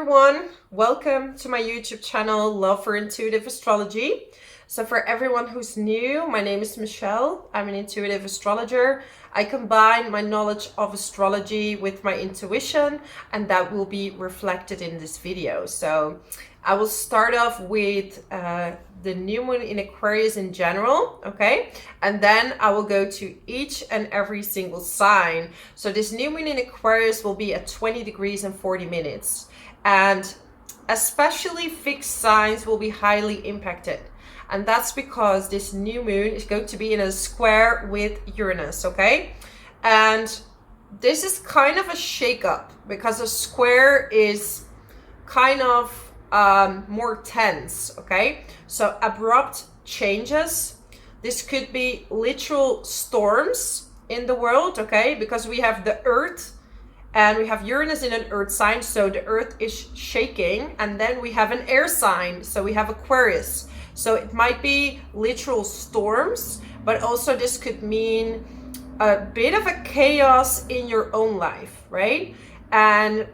everyone, welcome to my YouTube channel, Love for Intuitive Astrology. So for everyone who's new, my name is Michelle. I'm an intuitive astrologer. I combine my knowledge of astrology with my intuition, and that will be reflected in this video. So I will start off with the new moon in Aquarius in general, okay? And then I will go to each and every single sign. So this new moon in Aquarius will be at 20 degrees and 40 minutes. And especially fixed signs will be highly impacted. And that's because this new moon is going to be in a square with Uranus, okay? And this is kind of a shake-up because a square is kind of more tense, okay? So abrupt changes. This could be literal storms in the world, okay? Because we have the Earth and we have Uranus in an earth sign, so the earth is shaking. And then we have an air sign, so we have Aquarius. So it might be literal storms, but also this could mean a bit of a chaos in your own life, right? And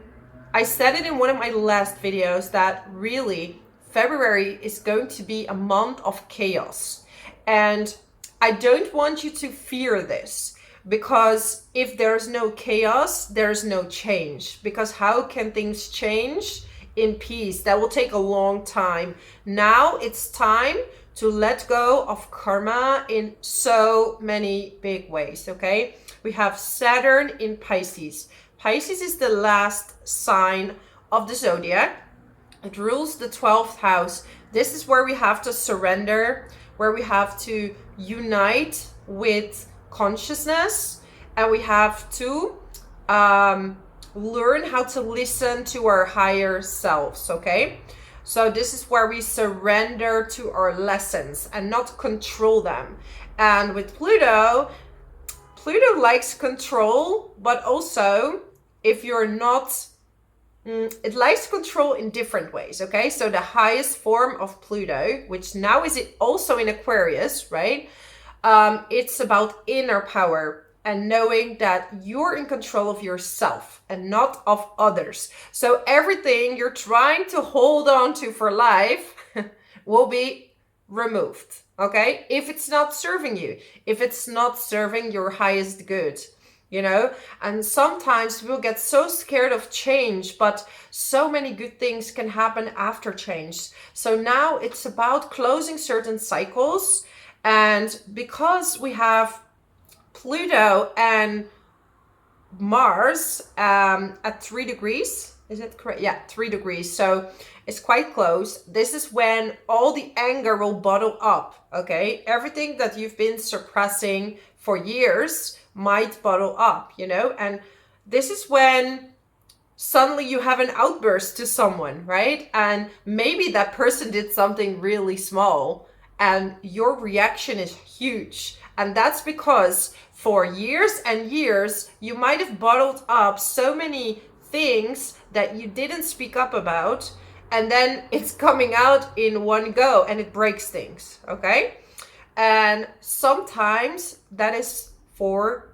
I said it in one of my last videos that really February is going to be a month of chaos. And I don't want you to fear this, because if there's no chaos, there's no change. Because how can things change in peace? That will take a long time. Now it's time to let go of karma in so many big ways, okay? We have Saturn in Pisces. Pisces is the last sign of the zodiac. It rules the 12th house. This is where we have to surrender, where we have to unite with consciousness, and we have to learn how to listen to our higher selves, okay? So this is where we surrender to our lessons and not control them. And with Pluto likes control, but also if you're not, it likes control in different ways, okay? So the highest form of Pluto, which now is also in Aquarius, right? It's about inner power and knowing that you're in control of yourself and not of others. So everything you're trying to hold on to for life will be removed, okay? If it's not serving you, if it's not serving your highest good, you know? And sometimes we'll get so scared of change, but so many good things can happen after change. So now it's about closing certain cycles. And because we have Pluto and Mars at 3 degrees, is it correct? Yeah, 3 degrees. So it's quite close. This is when all the anger will bottle up, okay? Everything that you've been suppressing for years might bottle up, you know? And this is when suddenly you have an outburst to someone, right? And maybe that person did something really small, and your reaction is huge. And that's because for years and years, you might have bottled up so many things that you didn't speak up about. And then it's coming out in one go and it breaks things, okay? And sometimes that is for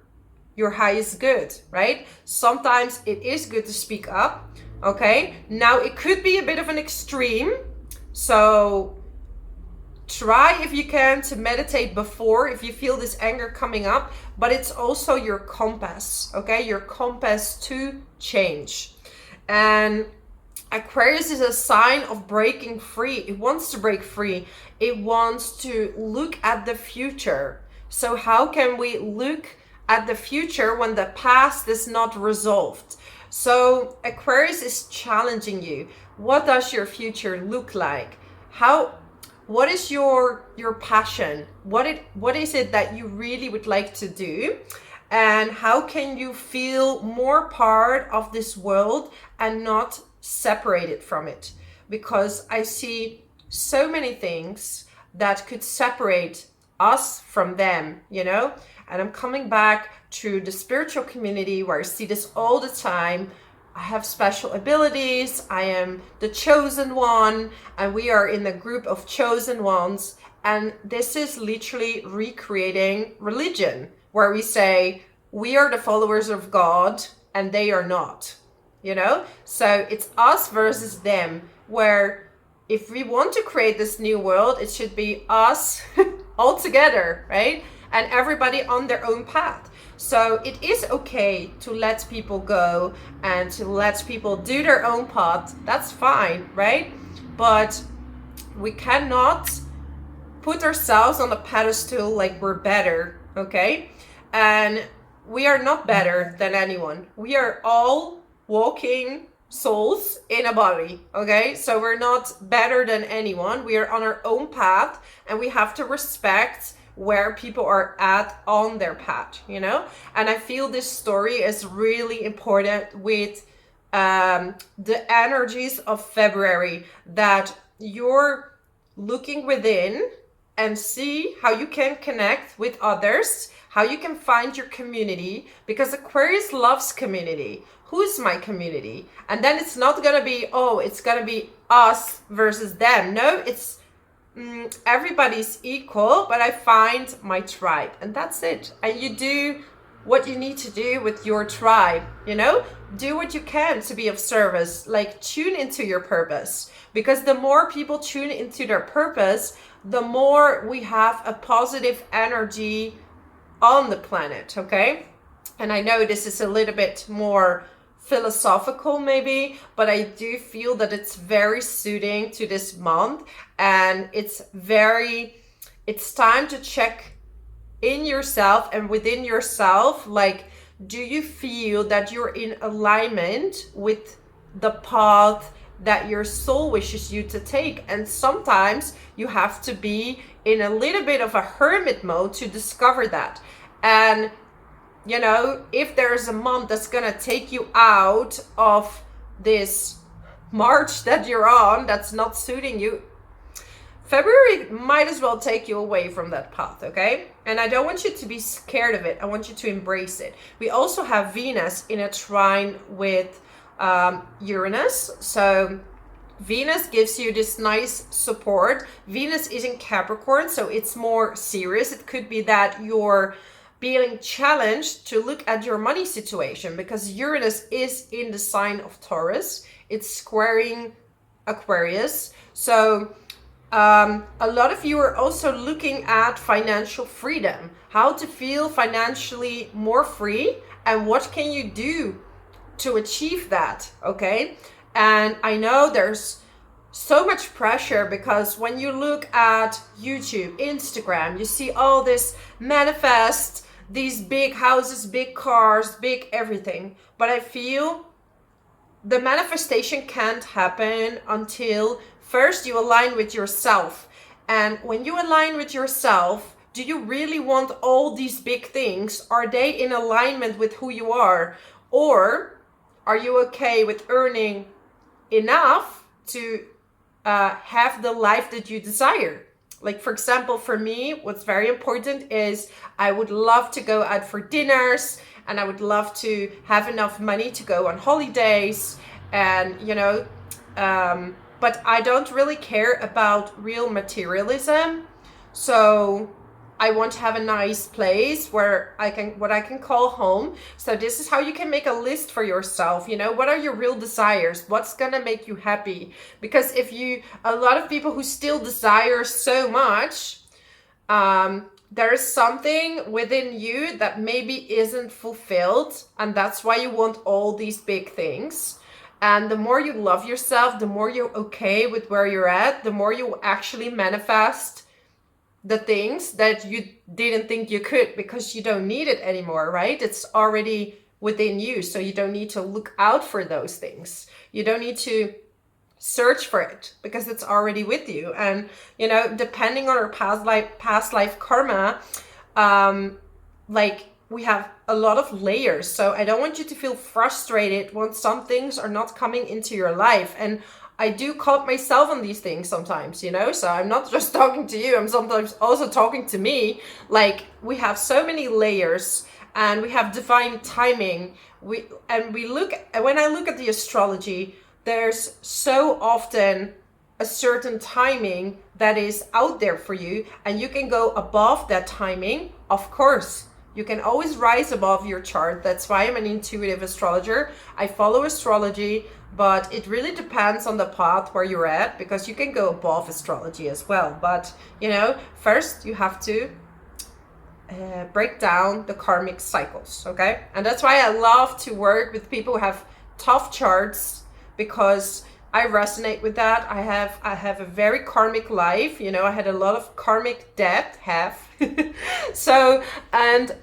your highest good, right? Sometimes it is good to speak up, okay? Now it could be a bit of an extreme. So try if you can to meditate before, if you feel this anger coming up, but it's also your compass, okay? Your compass to change. And Aquarius is a sign of breaking free. It wants to break free. It wants to look at the future. So how can we look at the future when the past is not resolved? So Aquarius is challenging you. What does your future look like? What is your passion? What is it that you really would like to do? And how can you feel more part of this world and not separated from it? Because I see so many things that could separate us from them, you know? And I'm coming back to the spiritual community where I see this all the time. I have special abilities, I am the chosen one, and we are in a group of chosen ones. And this is literally recreating religion, where we say, we are the followers of God and they are not. you know? So it's us versus them, where if we want to create this new world, it should be us all together, right? And everybody on their own path. So it is okay to let people go and to let people do their own path. That's fine, right? But we cannot put ourselves on a pedestal like we're better, okay? And we are not better than anyone. We are all walking souls in a body, okay? So we're not better than anyone. We are on our own path, and we have to respect where people are at on their path, you know? And I feel this story is really important with the energies of February, that you're looking within and see how you can connect with others, how you can find your community, because Aquarius loves community. Who's my community? And then it's not gonna be, oh, it's gonna be us versus them. No, it's everybody's equal, but I find my tribe, and that's it. And you do what you need to do with your tribe, you know? Do what you can to be of service, like tune into your purpose, because the more people tune into their purpose, the more we have a positive energy on the planet, okay? And I know this is a little bit more philosophical maybe, but I do feel that it's very suiting to this month, and it's time to check in yourself and within yourself, like, do you feel that you're in alignment with the path that your soul wishes you to take? And sometimes you have to be in a little bit of a hermit mode to discover that. And you know, if there's a month that's gonna take you out of this march that you're on, that's not suiting you, February might as well take you away from that path, okay? And I don't want you to be scared of it. I want you to embrace it. We also have Venus in a trine with Uranus. So Venus gives you this nice support. Venus is in Capricorn, so it's more serious. It could be that you're being challenged to look at your money situation, because Uranus is in the sign of Taurus. It's squaring Aquarius. So a lot of you are also looking at financial freedom, how to feel financially more free, and what can you do to achieve that, okay? And I know there's so much pressure, because when you look at YouTube, Instagram, you see all this manifest, these big houses, big cars, big everything. But I feel the manifestation can't happen until first you align with yourself. And when you align with yourself, do you really want all these big things? Are they in alignment with who you are? Or are you okay with earning enough to have the life that you desire? Like, for example, for me, what's very important is I would love to go out for dinners, and I would love to have enough money to go on holidays, and, you know, but I don't really care about real materialism. So I want to have a nice place where what I can call home. So this is how you can make a list for yourself. You know, what are your real desires? What's gonna make you happy? Because a lot of people who still desire so much, there is something within you that maybe isn't fulfilled, and that's why you want all these big things. And the more you love yourself, the more you're okay with where you're at, the more you actually manifest the things that you didn't think you could, because you don't need it anymore, right? It's already within you, so you don't need to look out for those things. You don't need to search for it, because it's already with you. And, you know, depending on our past life karma, like, we have a lot of layers. So I don't want you to feel frustrated when some things are not coming into your life. And I do caught myself on these things sometimes, you know, so I'm not just talking to you, I'm sometimes also talking to me. Like, we have so many layers, and we have divine timing. When I look at the astrology, there's so often a certain timing that is out there for you, and you can go above that timing. Of course, You can always rise above your chart. That's why I'm an intuitive astrologer. I follow astrology, but it really depends on the path where you're at, because you can go above astrology as well. But, you know, first you have to break down the karmic cycles, okay? And that's why I love to work with people who have tough charts, because I resonate with that. I have a very karmic life, you know. I had a lot of karmic debt, so, and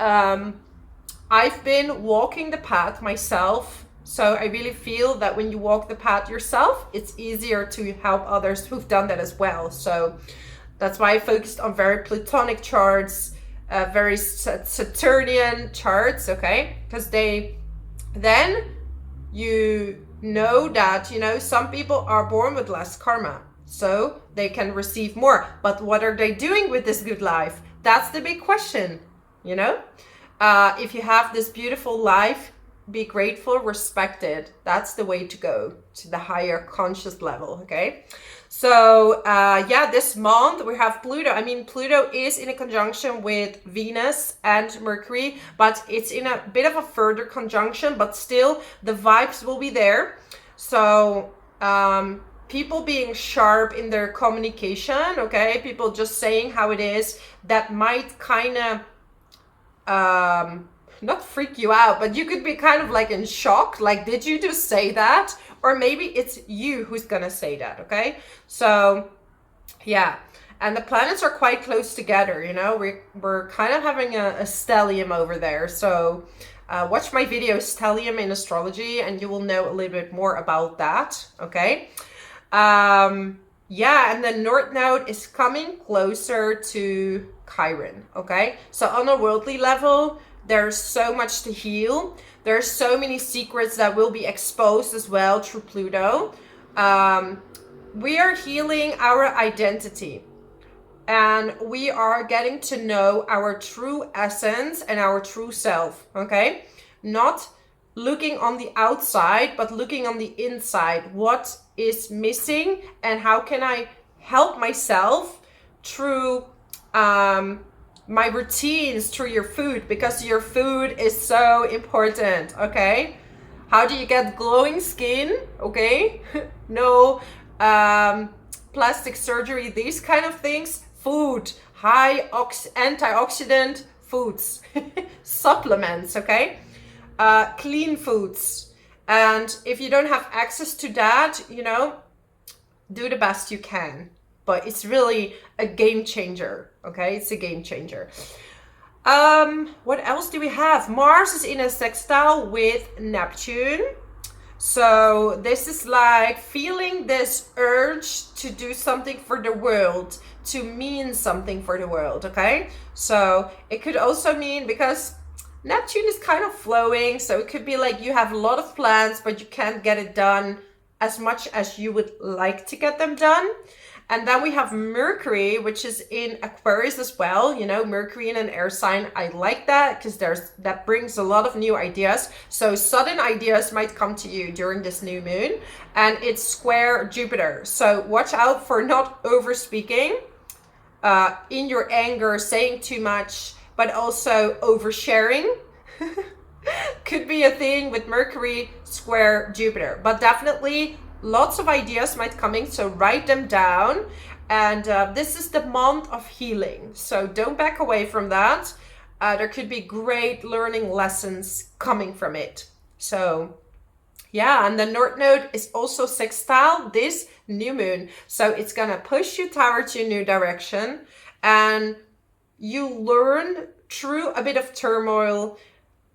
I've been walking the path myself, so I really feel that when you walk the path yourself, it's easier to help others who've done that as well. So that's why I focused on very Plutonic charts, very Saturnian charts, okay? Because then you know that, you know, some people are born with less karma, so they can receive more. But what are they doing with this good life? That's the big question, you know? If you have this beautiful life, be grateful, respect it. That's the way to go to the higher conscious level, okay? So, yeah, this month we have Pluto. I mean, Pluto is in a conjunction with Venus and Mercury, but it's in a bit of a further conjunction, but still the vibes will be there. So, people being sharp in their communication, okay? People just saying how it is, that might kind of, not freak you out, but you could be kind of like in shock, like, did you just say that? Or maybe it's you who's gonna say that, okay? So, yeah. And the planets are quite close together, you know? We're kind of having a stellium over there. So, watch my video, Stellium in Astrology, and you will know a little bit more about that, okay? Yeah, and the North Node is coming closer to Chiron, okay? So on a worldly level, there's so much to heal. There's so many secrets that will be exposed as well through Pluto. We are healing our identity, and we are getting to know our true essence and our true self, okay? Not looking on the outside, but looking on the inside. What is missing, and how can I help myself through my routines, through your food, because your food is so important, okay? How do you get glowing skin, okay? No plastic surgery, these kind of things. Food, high antioxidant foods, supplements, okay? Clean foods. And if you don't have access to that, you know, do the best you can. But it's really a game changer, okay? It's a game changer. What else do we have? Mars is in a sextile with Neptune. So this is like feeling this urge to do something for the world, to mean something for the world, okay? So it could also mean, because Neptune is kind of flowing, so it could be like you have a lot of plans, but you can't get it done as much as you would like to get them done. And then we have Mercury, which is in Aquarius as well. You know, Mercury in an air sign. I like that because that brings a lot of new ideas. So sudden ideas might come to you during this new moon. And it's square Jupiter. So watch out for not over speaking in your anger, saying too much, but also oversharing. Could be a thing with Mercury square Jupiter. But definitely lots of ideas might coming, so write them down. And this is the month of healing, so don't back away from that. There could be great learning lessons coming from it. So yeah, and the North Node is also sextile this new moon, so it's gonna push you towards your new direction, and you learn through a bit of turmoil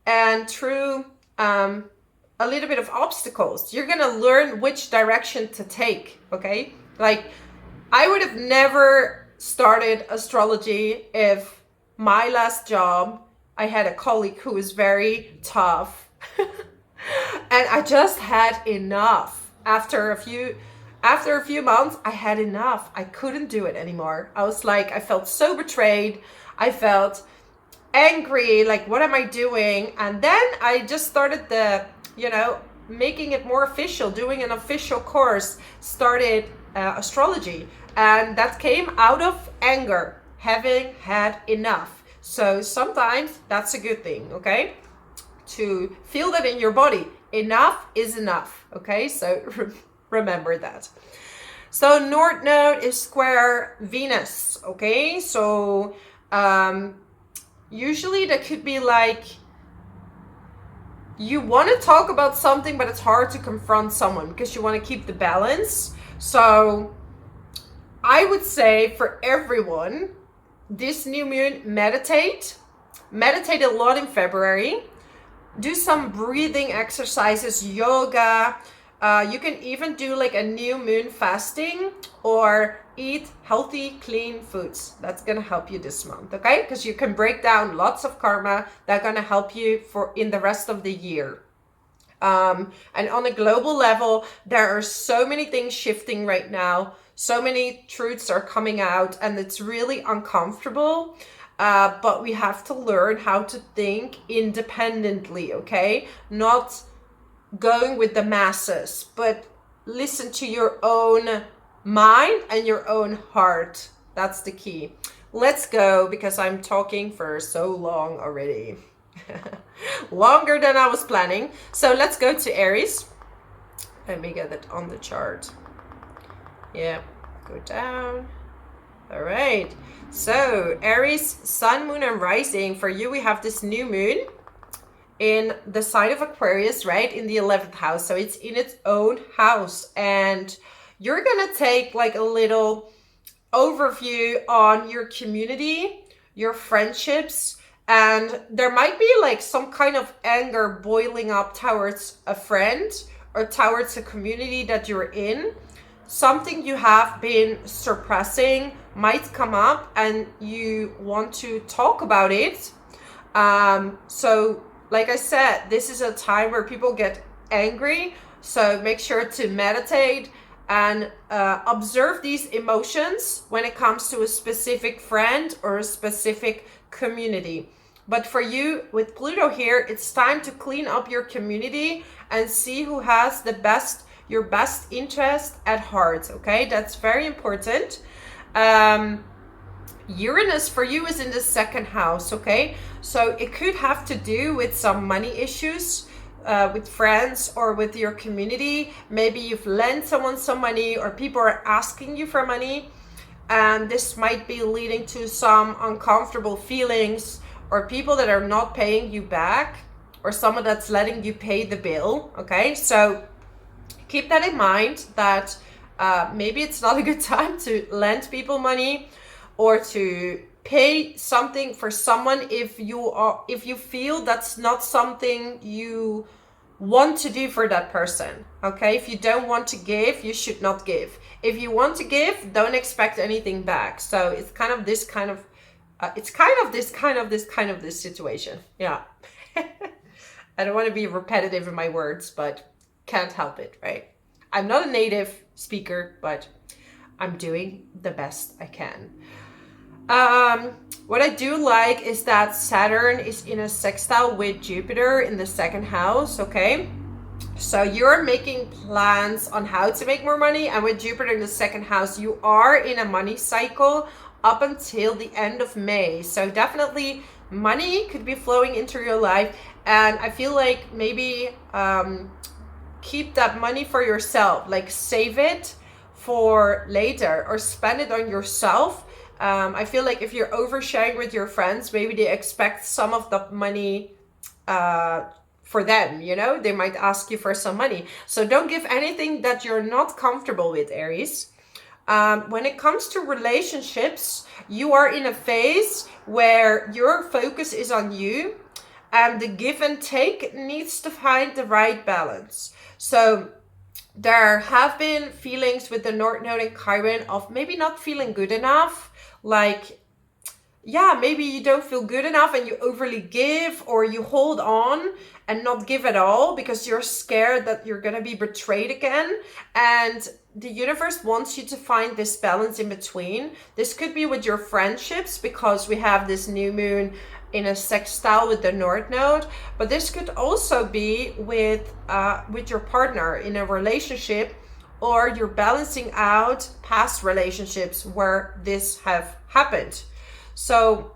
and through a little bit of obstacles. You're gonna learn which direction to take, okay? Like, I would have never started astrology if my last job, I had a colleague who was very tough and I just had enough. After a few months, I had enough. I couldn't do it anymore. I was like, I felt so betrayed. I felt angry, like, what am I doing? And then I just started making it more official, doing an official course, started astrology. And that came out of anger, having had enough. So sometimes that's a good thing, okay? To feel that in your body. Enough is enough, okay? So remember that. So North Node is square Venus, okay? So usually that could be like, you want to talk about something, but it's hard to confront someone because you want to keep the balance. So I would say for everyone, this new moon, meditate a lot in February. Do some breathing exercises, yoga. You can even do like a new moon fasting or eat healthy, clean foods. That's gonna help you this month, okay? Because you can break down lots of karma that are gonna help you for in the rest of the year. And on a global level, there are so many things shifting right now. So many truths are coming out, and it's really uncomfortable. But we have to learn how to think independently, okay? Not going with the masses, but listen to your own mind and your own heart. That's the key. Let's go, because I'm talking for so long already. Longer than I was planning. So let's go to Aries. Let me get it on the chart. Yeah, go down. All right. So Aries, sun, moon, and rising. For you, we have this new moon in the sign of Aquarius, right? In the 11th house. So it's in its own house. And you're going to take like a little overview on your community, your friendships, and there might be like some kind of anger boiling up towards a friend or towards a community that you're in. Something you have been suppressing might come up and you want to talk about it. So like I said, this is a time where people get angry. So make sure to meditate and observe these emotions when it comes to a specific friend or a specific community. But for you with Pluto here, it's time to clean up your community and see who has your best interest at heart, okay? That's very important. Uranus for you is in the 2nd house, okay? So it could have to do with some money issues with friends or with your community. Maybe you've lent someone some money or people are asking you for money, and this might be leading to some uncomfortable feelings or people that are not paying you back or someone that's letting you pay the bill, okay? So keep that in mind, that maybe it's not a good time to lend people money or to pay something for someone if you feel that's not something you want to do for that person, okay? If you don't want to give, you should not give. If you want to give, don't expect anything back. So it's kind of this situation. Yeah. I don't want to be repetitive in my words, but can't help it, right? I'm not a native speaker, but I'm doing the best I can. What I do like is that Saturn is in a sextile with Jupiter in the 2nd house, okay? So you're making plans on how to make more money, and with Jupiter in the 2nd house, you are in a money cycle up until the end of May. So definitely money could be flowing into your life, and I feel like maybe keep that money for yourself, like save it for later or spend it on yourself. I feel like if you're oversharing with your friends, maybe they expect some of the money for them, you know? They might ask you for some money. So don't give anything that you're not comfortable with, Aries. When it comes to relationships, you are in a phase where your focus is on you, and the give and take needs to find the right balance. So there have been feelings with the North Node and Chiron of maybe not feeling good enough. Like, yeah, maybe you don't feel good enough and you overly give, or you hold on and not give at all because you're scared that you're going to be betrayed again. And the universe wants you to find this balance in between. This could be with your friendships because we have this new moon in a sextile with the North Node, but this could also be with your partner in a relationship, or you're balancing out past relationships where this have happened. So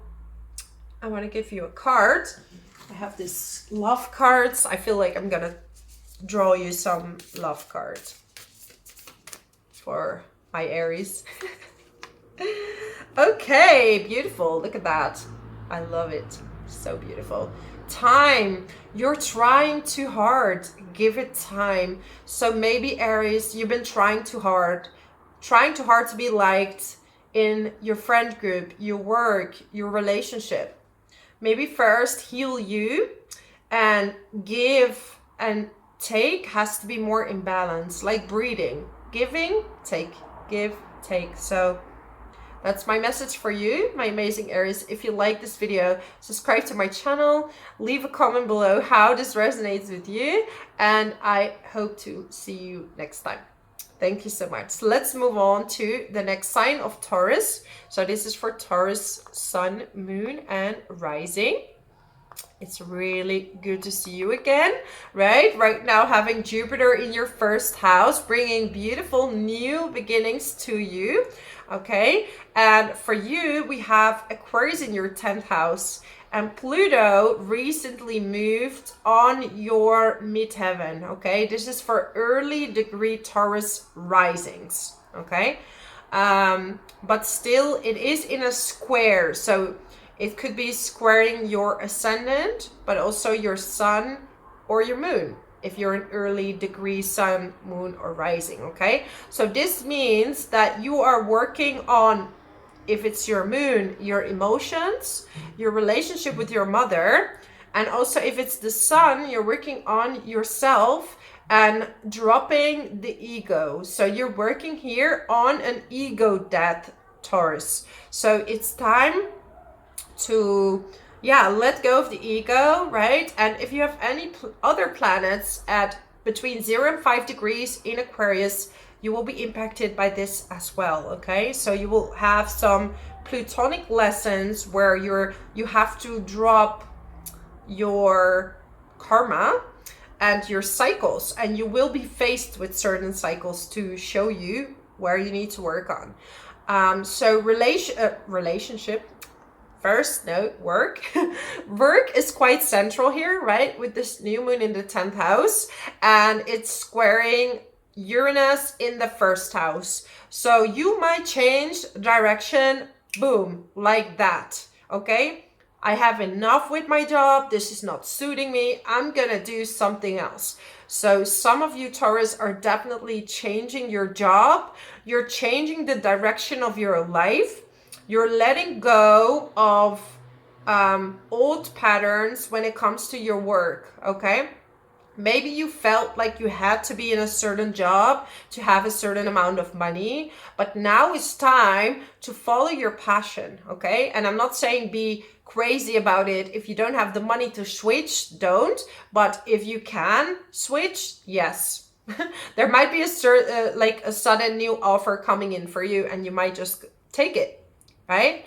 I want to give you a card. I have these love cards. I feel like I'm gonna draw you some love cards for my Aries. Okay, beautiful. Look at that. I love it. So beautiful. Time. You're trying too hard. Give it time. So maybe Aries, you've been trying too hard to be liked in your friend group, your work, your relationship. Maybe first heal you, and give and take has to be more in balance, like breathing. Giving, take, give, take. So that's my message for you, my amazing Aries. If you like this video, subscribe to my channel, leave a comment below how this resonates with you, and I hope to see you next time. Thank you so much. So let's move on to the next sign of Taurus. So this is for Taurus, Sun, Moon, and Rising. It's really good to see you again, right? Right now having Jupiter in your first house, bringing beautiful new beginnings to you, okay? And for you, we have Aquarius in your 10th house, and Pluto recently moved on your midheaven, okay? This is for early degree Taurus risings, okay? But still, it is in a square, so it could be squaring your ascendant, but also your sun or your moon, if you're an early degree sun, moon, or rising, okay? So this means that you are working on, if it's your moon, your emotions, your relationship with your mother, and also if it's the sun, you're working on yourself and dropping the ego. So you're working here on an ego death, Taurus. So it's time to let go of the ego, right? And if you have any other planets at between 0 and 5 degrees in Aquarius, you will be impacted by this as well, okay? So you will have some Plutonic lessons where you have to drop your karma and your cycles, and you will be faced with certain cycles to show you where you need to work on. So relationship first, no, work. Work is quite central here, right? With this new moon in the 10th house, and it's squaring Uranus in the first house. So you might change direction, boom, like that, okay? I have enough with my job. This is not suiting me. I'm gonna do something else. So some of you Taurus are definitely changing your job. You're changing the direction of your life. You're letting go of old patterns when it comes to your work, okay? Maybe you felt like you had to be in a certain job to have a certain amount of money, but now it's time to follow your passion, okay? And I'm not saying be crazy about it. If you don't have the money to switch, don't. But if you can switch, yes. There might be a sudden new offer coming in for you, and you might just take it, right?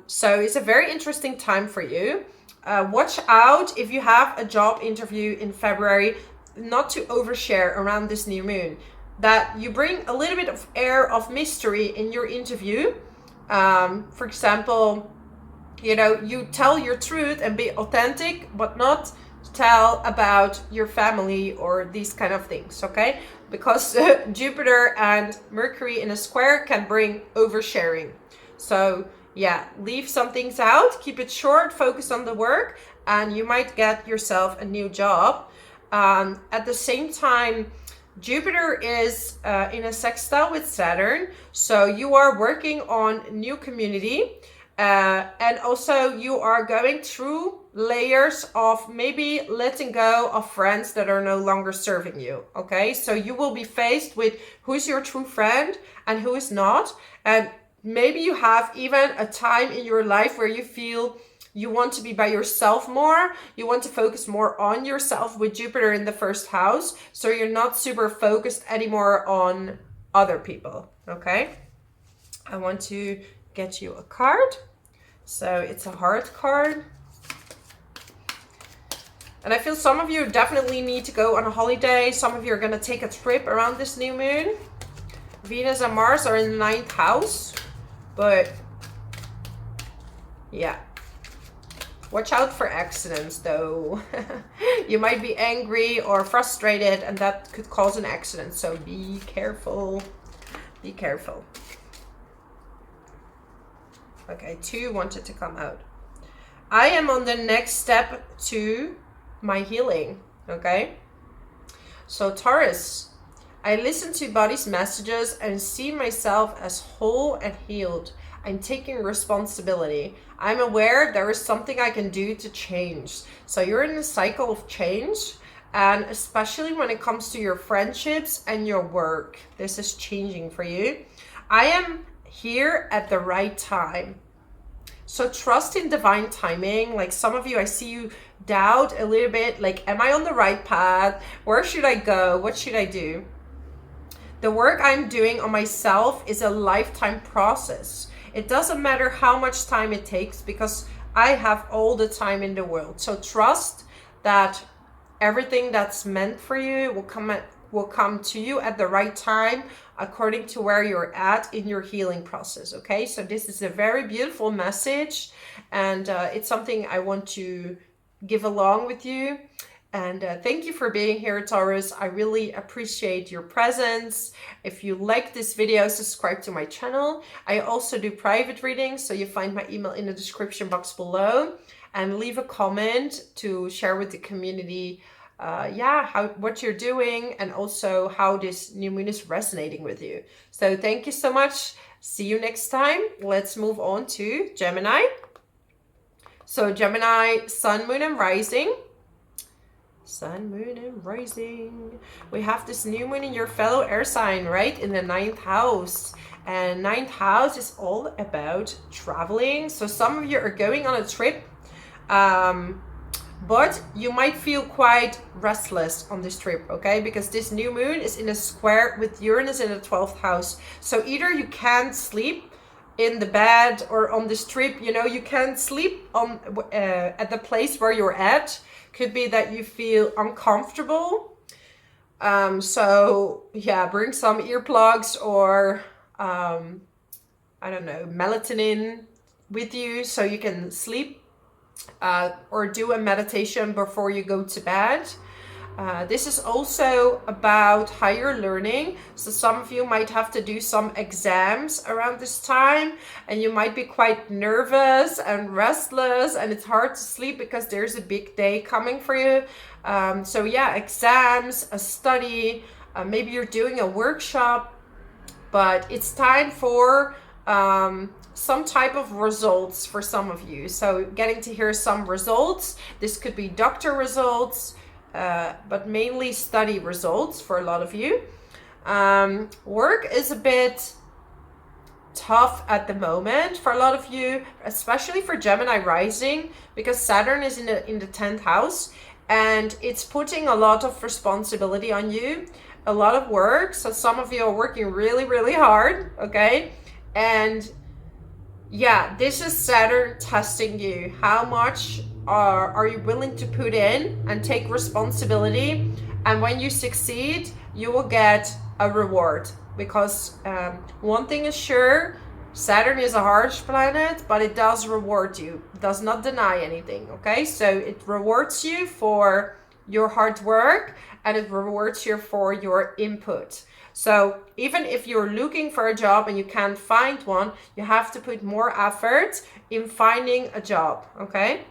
So it's a very interesting time for you. Watch out if you have a job interview in February, not to overshare around this new moon, that you bring a little bit of air of mystery in your interview. For example, you tell your truth and be authentic, but not tell about your family or these kind of things, okay? Because Jupiter and Mercury in a square can bring oversharing. So yeah, leave some things out, keep it short, focus on the work, and you might get yourself a new job. At the same time, Jupiter is in a sextile with Saturn, so you are working on new community, and also you are going through layers of maybe letting go of friends that are no longer serving you, okay? So you will be faced with who's your true friend and who is not, and maybe you have even a time in your life where you feel you want to be by yourself more. You want to focus more on yourself with Jupiter in the first house. So you're not super focused anymore on other people, okay? I want to get you a card. So it's a heart card. And I feel some of you definitely need to go on a holiday. Some of you are going to take a trip around this new moon. Venus and Mars are in the 9th house. But yeah, Watch out for accidents though. You might be angry or frustrated and that could cause an accident. So be careful. Be careful. Okay, 2 wanted to come out. I am on the next step to my healing. Okay. So Taurus, I listen to body's messages and see myself as whole and healed. I'm taking responsibility. I'm aware there is something I can do to change. So you're in a cycle of change, and especially when it comes to your friendships and your work, this is changing for you. I am here at the right time. So trust in divine timing. Like some of you, I see you doubt a little bit, like, am I on the right path? Where should I go? What should I do? The work I'm doing on myself is a lifetime process. It doesn't matter how much time it takes because I have all the time in the world. So trust that everything that's meant for you will come to you at the right time according to where you're at in your healing process. Okay, so this is a very beautiful message, and it's something I want to give along with you. And thank you for being here, Taurus. I really appreciate your presence. If you like this video, subscribe to my channel. I also do private readings, so you find my email in the description box below. And leave a comment to share with the community what you're doing and also how this new moon is resonating with you. So thank you so much. See you next time. Let's move on to Gemini. So Gemini, Sun, Moon, and Rising. Sun, Moon, and Rising. We have this new moon in your fellow air sign, right? In the 9th house. And 9th house is all about traveling. So some of you are going on a trip. But you might feel quite restless on this trip, okay? Because this new moon is in a square with Uranus in the 12th house. So either you can't sleep in the bed or on this trip, you know, you can't sleep on at the place where you're at. Could be that you feel uncomfortable. So yeah, bring some earplugs or I don't know, melatonin with you so you can sleep. Or do a meditation before you go to bed. This is also about higher learning. So some of you might have to do some exams around this time, and you might be quite nervous and restless, and it's hard to sleep because there's a big day coming for you. So yeah, exams, a study, maybe you're doing a workshop, but it's time for some type of results for some of you. So getting to hear some results. This could be doctor results, but mainly study results for a lot of you. Work is a bit tough at the moment for a lot of you, especially for Gemini rising, because Saturn is in the 10th house and it's putting a lot of responsibility on you, a lot of work. So some of you are working really, really hard, okay? And yeah, this is Saturn testing you. How much are you willing to put in and take responsibility? And when you succeed, you will get a reward. Because one thing is sure, Saturn is a harsh planet, but it does reward you. It does not deny anything, okay? So it rewards you for your hard work and it rewards you for your input. So even if you're looking for a job and you can't find one, you have to put more effort in finding a job, okay?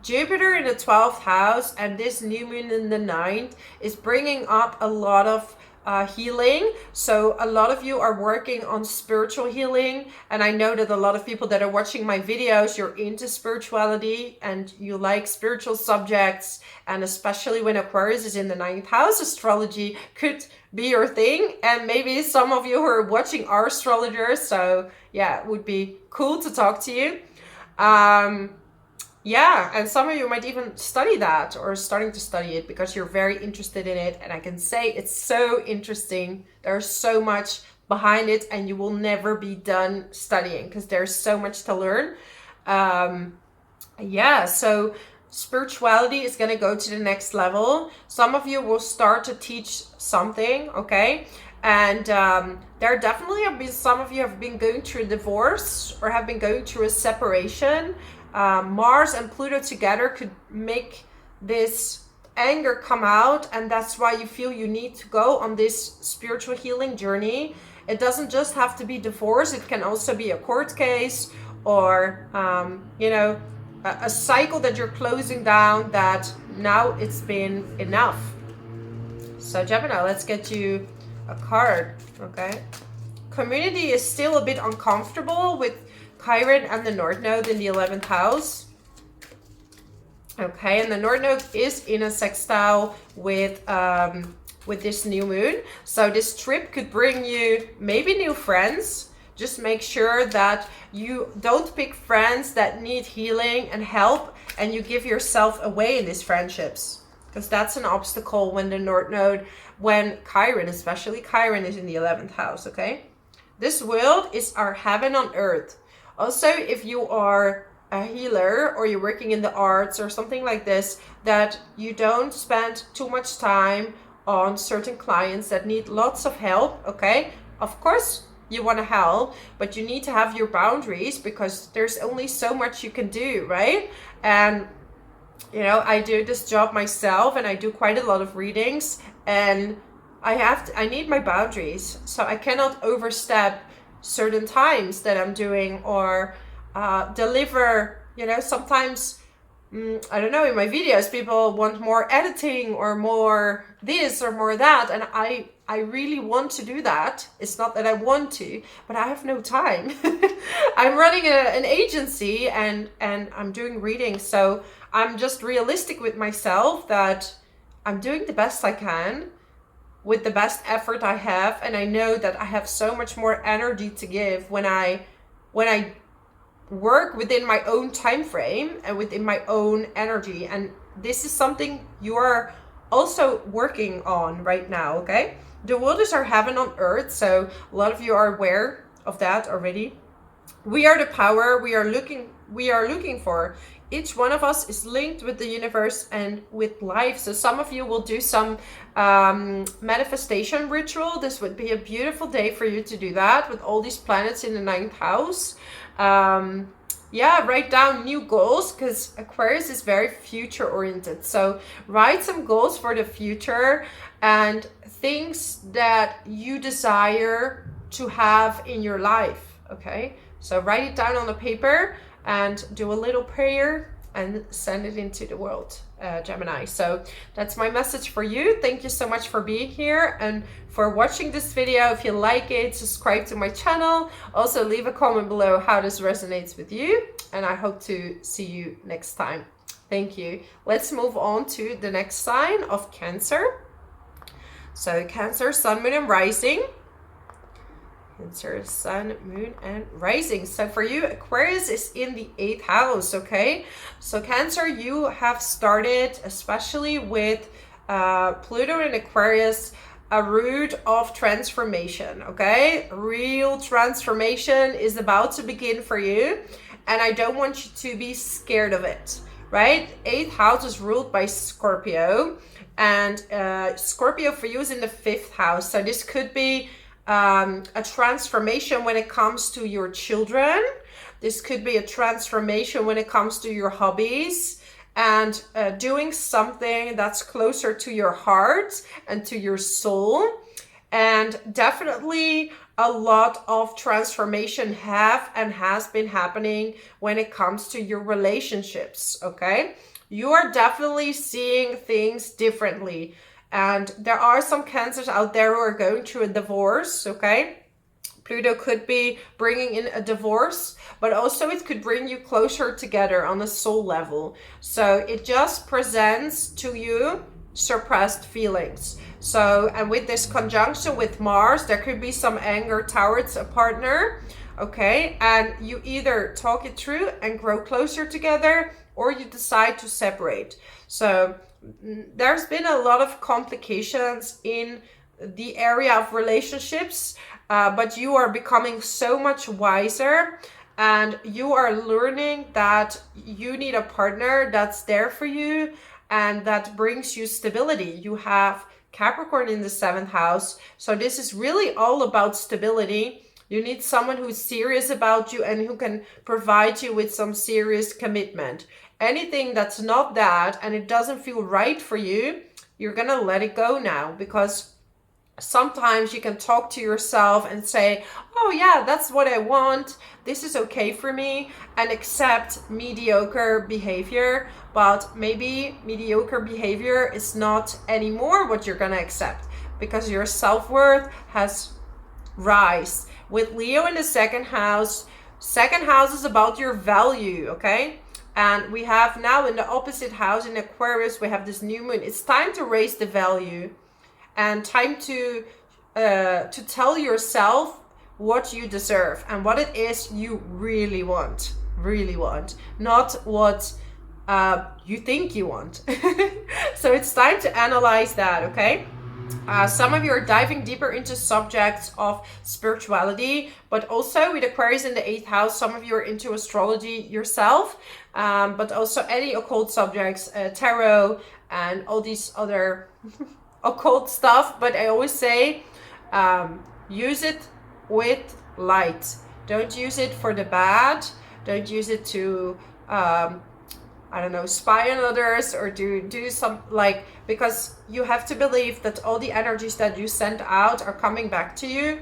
Jupiter in the 12th house and this new moon in the 9th is bringing up a lot of healing. So a lot of you are working on spiritual healing, and I know that a lot of people that are watching my videos, you're into spirituality and you like spiritual subjects, and especially when Aquarius is in the 9th house, astrology could be your thing. And maybe some of you who are watching are astrologers, so yeah, it would be cool to talk to you. Yeah, and some of you might even study that or starting to study it because you're very interested in it. And I can say it's so interesting. There's so much behind it and you will never be done studying because there's so much to learn. Yeah, so spirituality is going to go to the next level. Some of you will start to teach something, okay? And there definitely have been some of you have been going through a divorce or have been going through a separation. Mars and Pluto together could make this anger come out, and that's why you feel you need to go on this spiritual healing journey. It doesn't just have to be divorce. It can also be a court case, or you know, a cycle that you're closing down, that now it's been enough. So Gemini, let's get you a card. Okay, community is still a bit uncomfortable with Chiron and the North Node in the 11th house. Okay, and the North Node is in a sextile with this new moon. So this trip could bring you maybe new friends. Just make sure that you don't pick friends that need healing and help, and you give yourself away in these friendships, because that's an obstacle when the North Node, when Chiron, especially Chiron, is in the 11th house. Okay, this world is our heaven on earth. Also, if you are a healer or you're working in the arts or something like this, that you don't spend too much time on certain clients that need lots of help. Okay, of course you want to help, but you need to have your boundaries, because there's only so much you can do, right? And you know, I do this job myself, and I do quite a lot of readings, and I need my boundaries, so I cannot overstep certain times that I'm doing, or deliver, you know, sometimes I don't know, in my videos people want more editing or more this or more that, and I really want to do that. It's not that I want to, but I have no time. I'm running an agency, and I'm doing readings, so I'm just realistic with myself that I'm doing the best I can with the best effort I have, and I know that I have so much more energy to give when I work within my own time frame and within my own energy. And this is something you are also working on right now. Okay, the world is our heaven on earth, so a lot of you are aware of that already. We are the power we are looking for. Each one of us is linked with the universe and with life. So some of you will do some manifestation ritual. This would be a beautiful day for you to do that with all these planets in the 9th house. Yeah, write down new goals, because Aquarius is very future oriented. So write some goals for the future and things that you desire to have in your life. Okay, so write it down on a paper and do a little prayer and send it into the world, Gemini. So that's my message for you. Thank you so much for being here and for watching this video. If you like it, subscribe to my channel. Also leave a comment below how this resonates with you, and I hope to see you next time. Thank you. Let's move on to the next sign of Cancer. So Cancer, Sun, Moon, and Rising. Cancer, Sun, Moon, and Rising. So for you, Aquarius is in the 8th house. Okay, so Cancer, you have started, especially with Pluto in Aquarius, a route of transformation. Okay, real transformation is about to begin for you, and I don't want you to be scared of it, right? 8th house is ruled by Scorpio, and Scorpio for you is in the 5th house. So this could be a transformation when it comes to your children. This could be a transformation when it comes to your hobbies, and doing something that's closer to your heart and to your soul. And definitely a lot of transformation has been happening when it comes to your relationships. Okay, you are definitely seeing things differently. And there are some Cancers out there who are going through a divorce, okay? Pluto could be bringing in a divorce, but also it could bring you closer together on a soul level. So it just presents to you suppressed feelings. So, and with this conjunction with Mars, there could be some anger towards a partner, okay? And you either talk it through and grow closer together, or you decide to separate. So there's been a lot of complications in the area of relationships, but you are becoming so much wiser, and you are learning that you need a partner that's there for you and that brings you stability. You have Capricorn in the 7th house, so this is really all about stability. You need someone who's serious about you and who can provide you with some serious commitment. Anything that's not that and it doesn't feel right for you, you're gonna let it go now, because sometimes you can talk to yourself and say, oh yeah, that's what I want, this is okay for me, and accept mediocre behavior. But maybe mediocre behavior is not anymore what you're gonna accept, because your self-worth has rise. With Leo in the second house is about your value, okay? And we have now in the opposite house, in Aquarius, we have this new moon. It's time to raise the value and time to tell yourself what you deserve and what it is you really want, not what you think you want. So it's time to analyze that, okay? Some of you are diving deeper into subjects of spirituality, but also with Aquarius in the 8th house, some of you are into astrology yourself, but also any occult subjects, tarot, and all these other occult stuff. But I always say, use it with light. Don't use it for the bad. Don't use it to I don't know, spy on others or do some, like, because you have to believe that all the energies that you send out are coming back to you,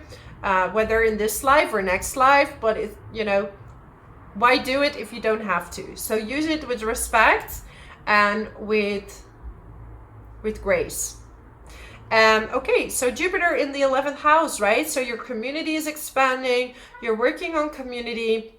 whether in this life or next life. But it, you know, why do it if you don't have to? So use it with respect and with grace. Okay, so Jupiter in the 11th house, right? So your community is expanding, you're working on community,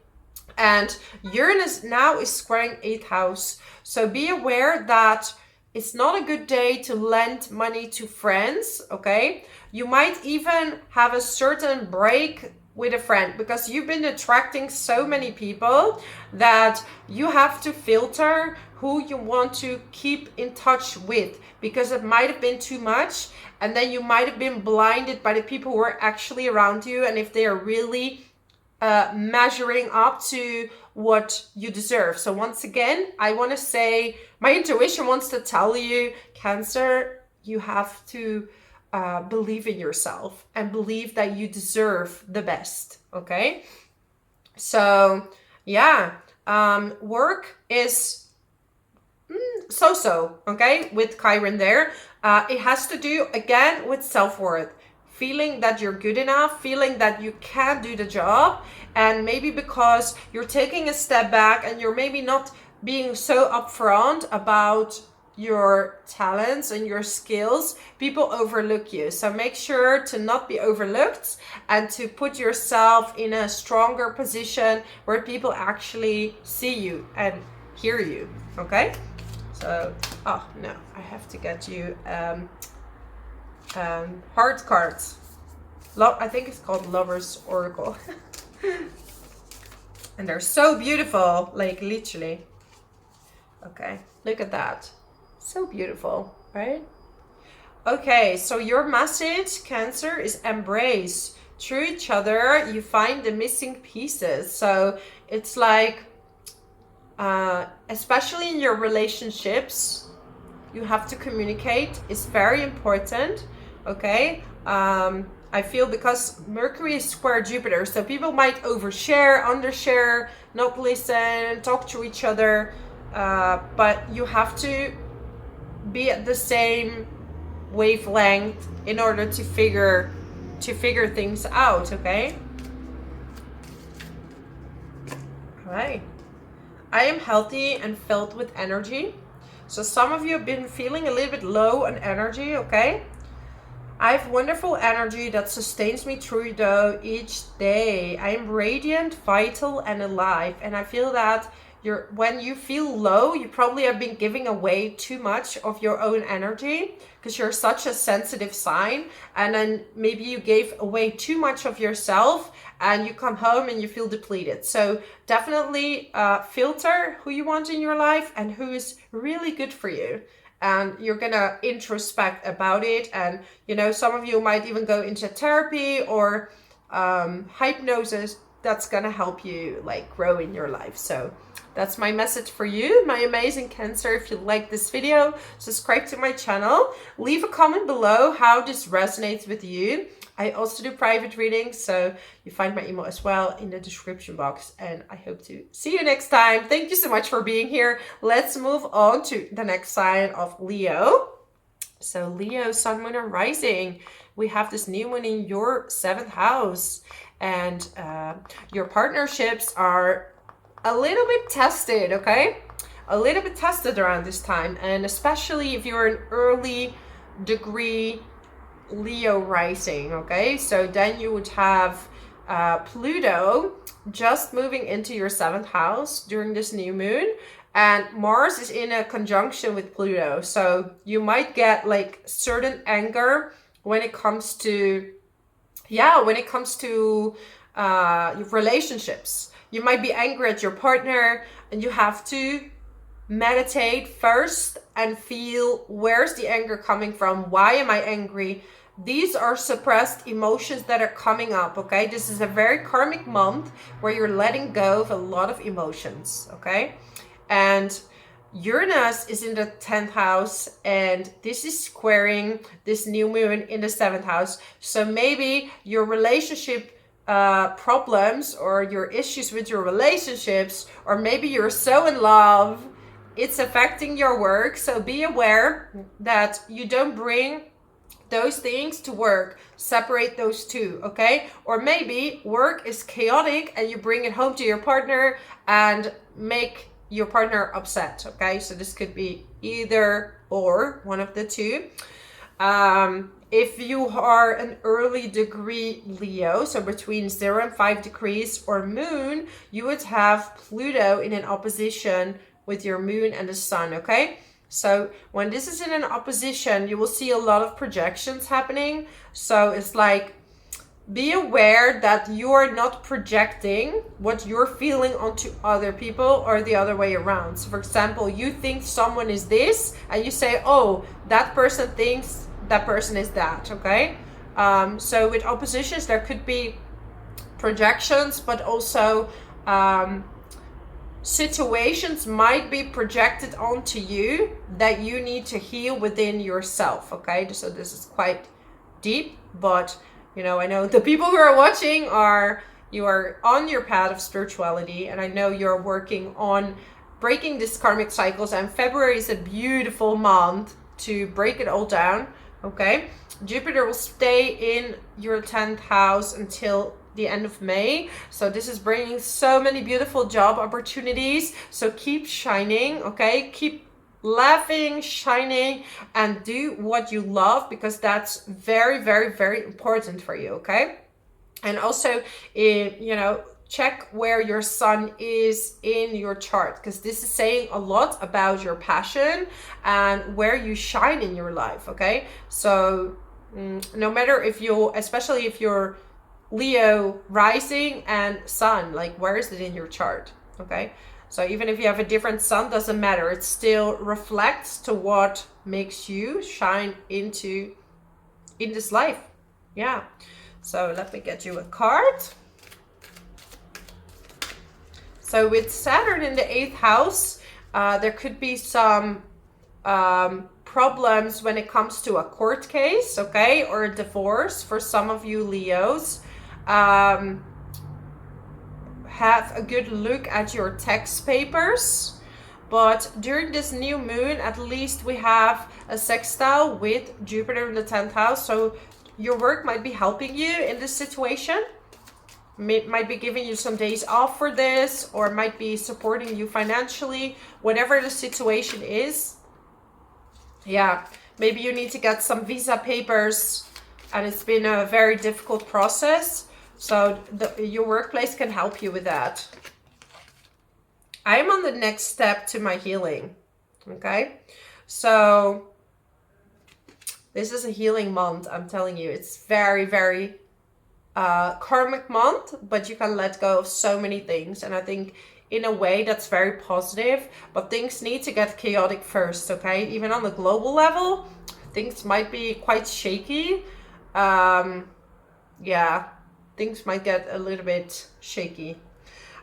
and Uranus now is squaring 8th house. So be aware that it's not a good day to lend money to friends, okay? You might even have a certain break with a friend, because you've been attracting so many people that you have to filter who you want to keep in touch with, because it might have been too much, and then you might have been blinded by the people who are actually around you, and if they are really measuring up to what you deserve. So once again, I want to say, my intuition wants to tell you, Cancer, you have to believe in yourself and believe that you deserve the best, okay? So yeah, work is so-so, okay, with Chiron there. It has to do, again, with self-worth. Feeling that you're good enough, feeling that you can do the job, and maybe because you're taking a step back and you're maybe not being so upfront about your talents and your skills, people overlook you. So make sure to not be overlooked and to put yourself in a stronger position where people actually see you and hear you, okay? So, oh no, I have to get you heart cards. I think it's called Lover's Oracle. And they're so beautiful, like literally. Okay, look at that. So beautiful, right? Okay, so your message, Cancer, is embrace. Through each other, you find the missing pieces. So it's like, especially in your relationships, you have to communicate. It's very important, okay? I feel because Mercury is square Jupiter, so people might overshare, undershare, not listen, talk to each other, but you have to be at the same wavelength in order to figure things out, okay? All right. I am healthy and filled with energy. So some of you have been feeling a little bit low on energy, okay? I have wonderful energy that sustains me through each day. I am radiant, vital, and alive. And I feel that when you feel low, you probably have been giving away too much of your own energy because you're such a sensitive sign. And then maybe you gave away too much of yourself and you come home and you feel depleted. So definitely filter who you want in your life and who is really good for you. And you're gonna introspect about it. And, you know, some of you might even go into therapy or hypnosis. That's gonna help you like grow in your life. So that's my message for you, my amazing Cancer. If you like this video, subscribe to my channel, leave a comment below how this resonates with you. I also do private readings, so you find my email as well in the description box. And I hope to see you next time. Thank you so much for being here. Let's move on to the next sign of Leo. So Leo, Sun, Moon, and Rising. We have this new moon in your 7th house. And your partnerships are a little bit tested, okay? A little bit tested around this time. And especially if you're an early degree Leo rising, okay? So then you would have Pluto just moving into your 7th house during this new moon, and Mars is in a conjunction with Pluto. So you might get like certain anger when it comes to relationships. You might be angry at your partner, and you have to meditate first and feel, where's the anger coming from? Why am I angry? These are suppressed emotions that are coming up, okay? This is a very karmic month where you're letting go of a lot of emotions, okay? And Uranus is in the 10th house, and this is squaring this new moon in the 7th house. So maybe your relationship problems or your issues with your relationships, or maybe you're so in love, it's affecting your work. So be aware that you don't bring those things to work. Separate those two, okay? Or maybe work is chaotic and you bring it home to your partner and make your partner upset, okay? So this could be either or, one of the two. If you are an early degree Leo, so between 0 and 5 degrees or moon, you would have Pluto in an opposition with your moon and the sun, okay? So when this is in an opposition, you will see a lot of projections happening. So it's like, be aware that you are not projecting what you're feeling onto other people or the other way around. So for example, you think someone is this and you say, oh, that person thinks that person is that, okay? So with oppositions, there could be projections, but also situations might be projected onto you that you need to heal within yourself, okay? So this is quite deep, but you know, I know the people who are watching you are on your path of spirituality, and I know you're working on breaking these karmic cycles, and February is a beautiful month to break it all down, okay? Jupiter will stay in your 10th house until the end of May. So this is bringing so many beautiful job opportunities. So keep shining, okay? Keep laughing, shining, and do what you love, because that's very, very, very important for you, okay? And also, you know, check where your sun is in your chart, because this is saying a lot about your passion and where you shine in your life, okay? So no matter if you, especially if you're Leo rising and sun, like where is it in your chart, okay? So even if you have a different sun, doesn't matter. It still reflects to what makes you shine in this life. Yeah. So let me get you a card. So with Saturn in the 8th house, there could be some problems when it comes to a court case, okay, or a divorce for some of you Leos. Have a good look at your tax papers. But during this new moon, at least we have a sextile with Jupiter in the 10th house. So your work might be helping you in this situation. Might be giving you some days off for this, or might be supporting you financially, whatever the situation is. Yeah, maybe you need to get some visa papers and it's been a very difficult process. So your workplace can help you with that. I'm on the next step to my healing, okay? So this is a healing month, I'm telling you. It's very, very karmic month, but you can let go of so many things. And I think in a way that's very positive, but things need to get chaotic first, okay? Even on the global level, things might be quite shaky. Yeah, things might get a little bit shaky.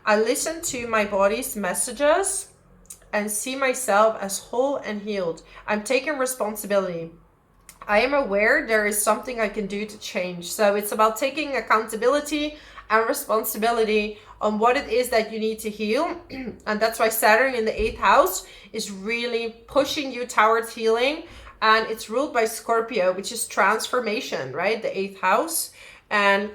I listen to my body's messages and see myself as whole and healed. I'm taking responsibility. I am aware there is something I can do to change. So it's about taking accountability and responsibility on what it is that you need to heal. And that's why Saturn in the 8th house is really pushing you towards healing. And it's ruled by Scorpio, which is transformation, right? The 8th house. And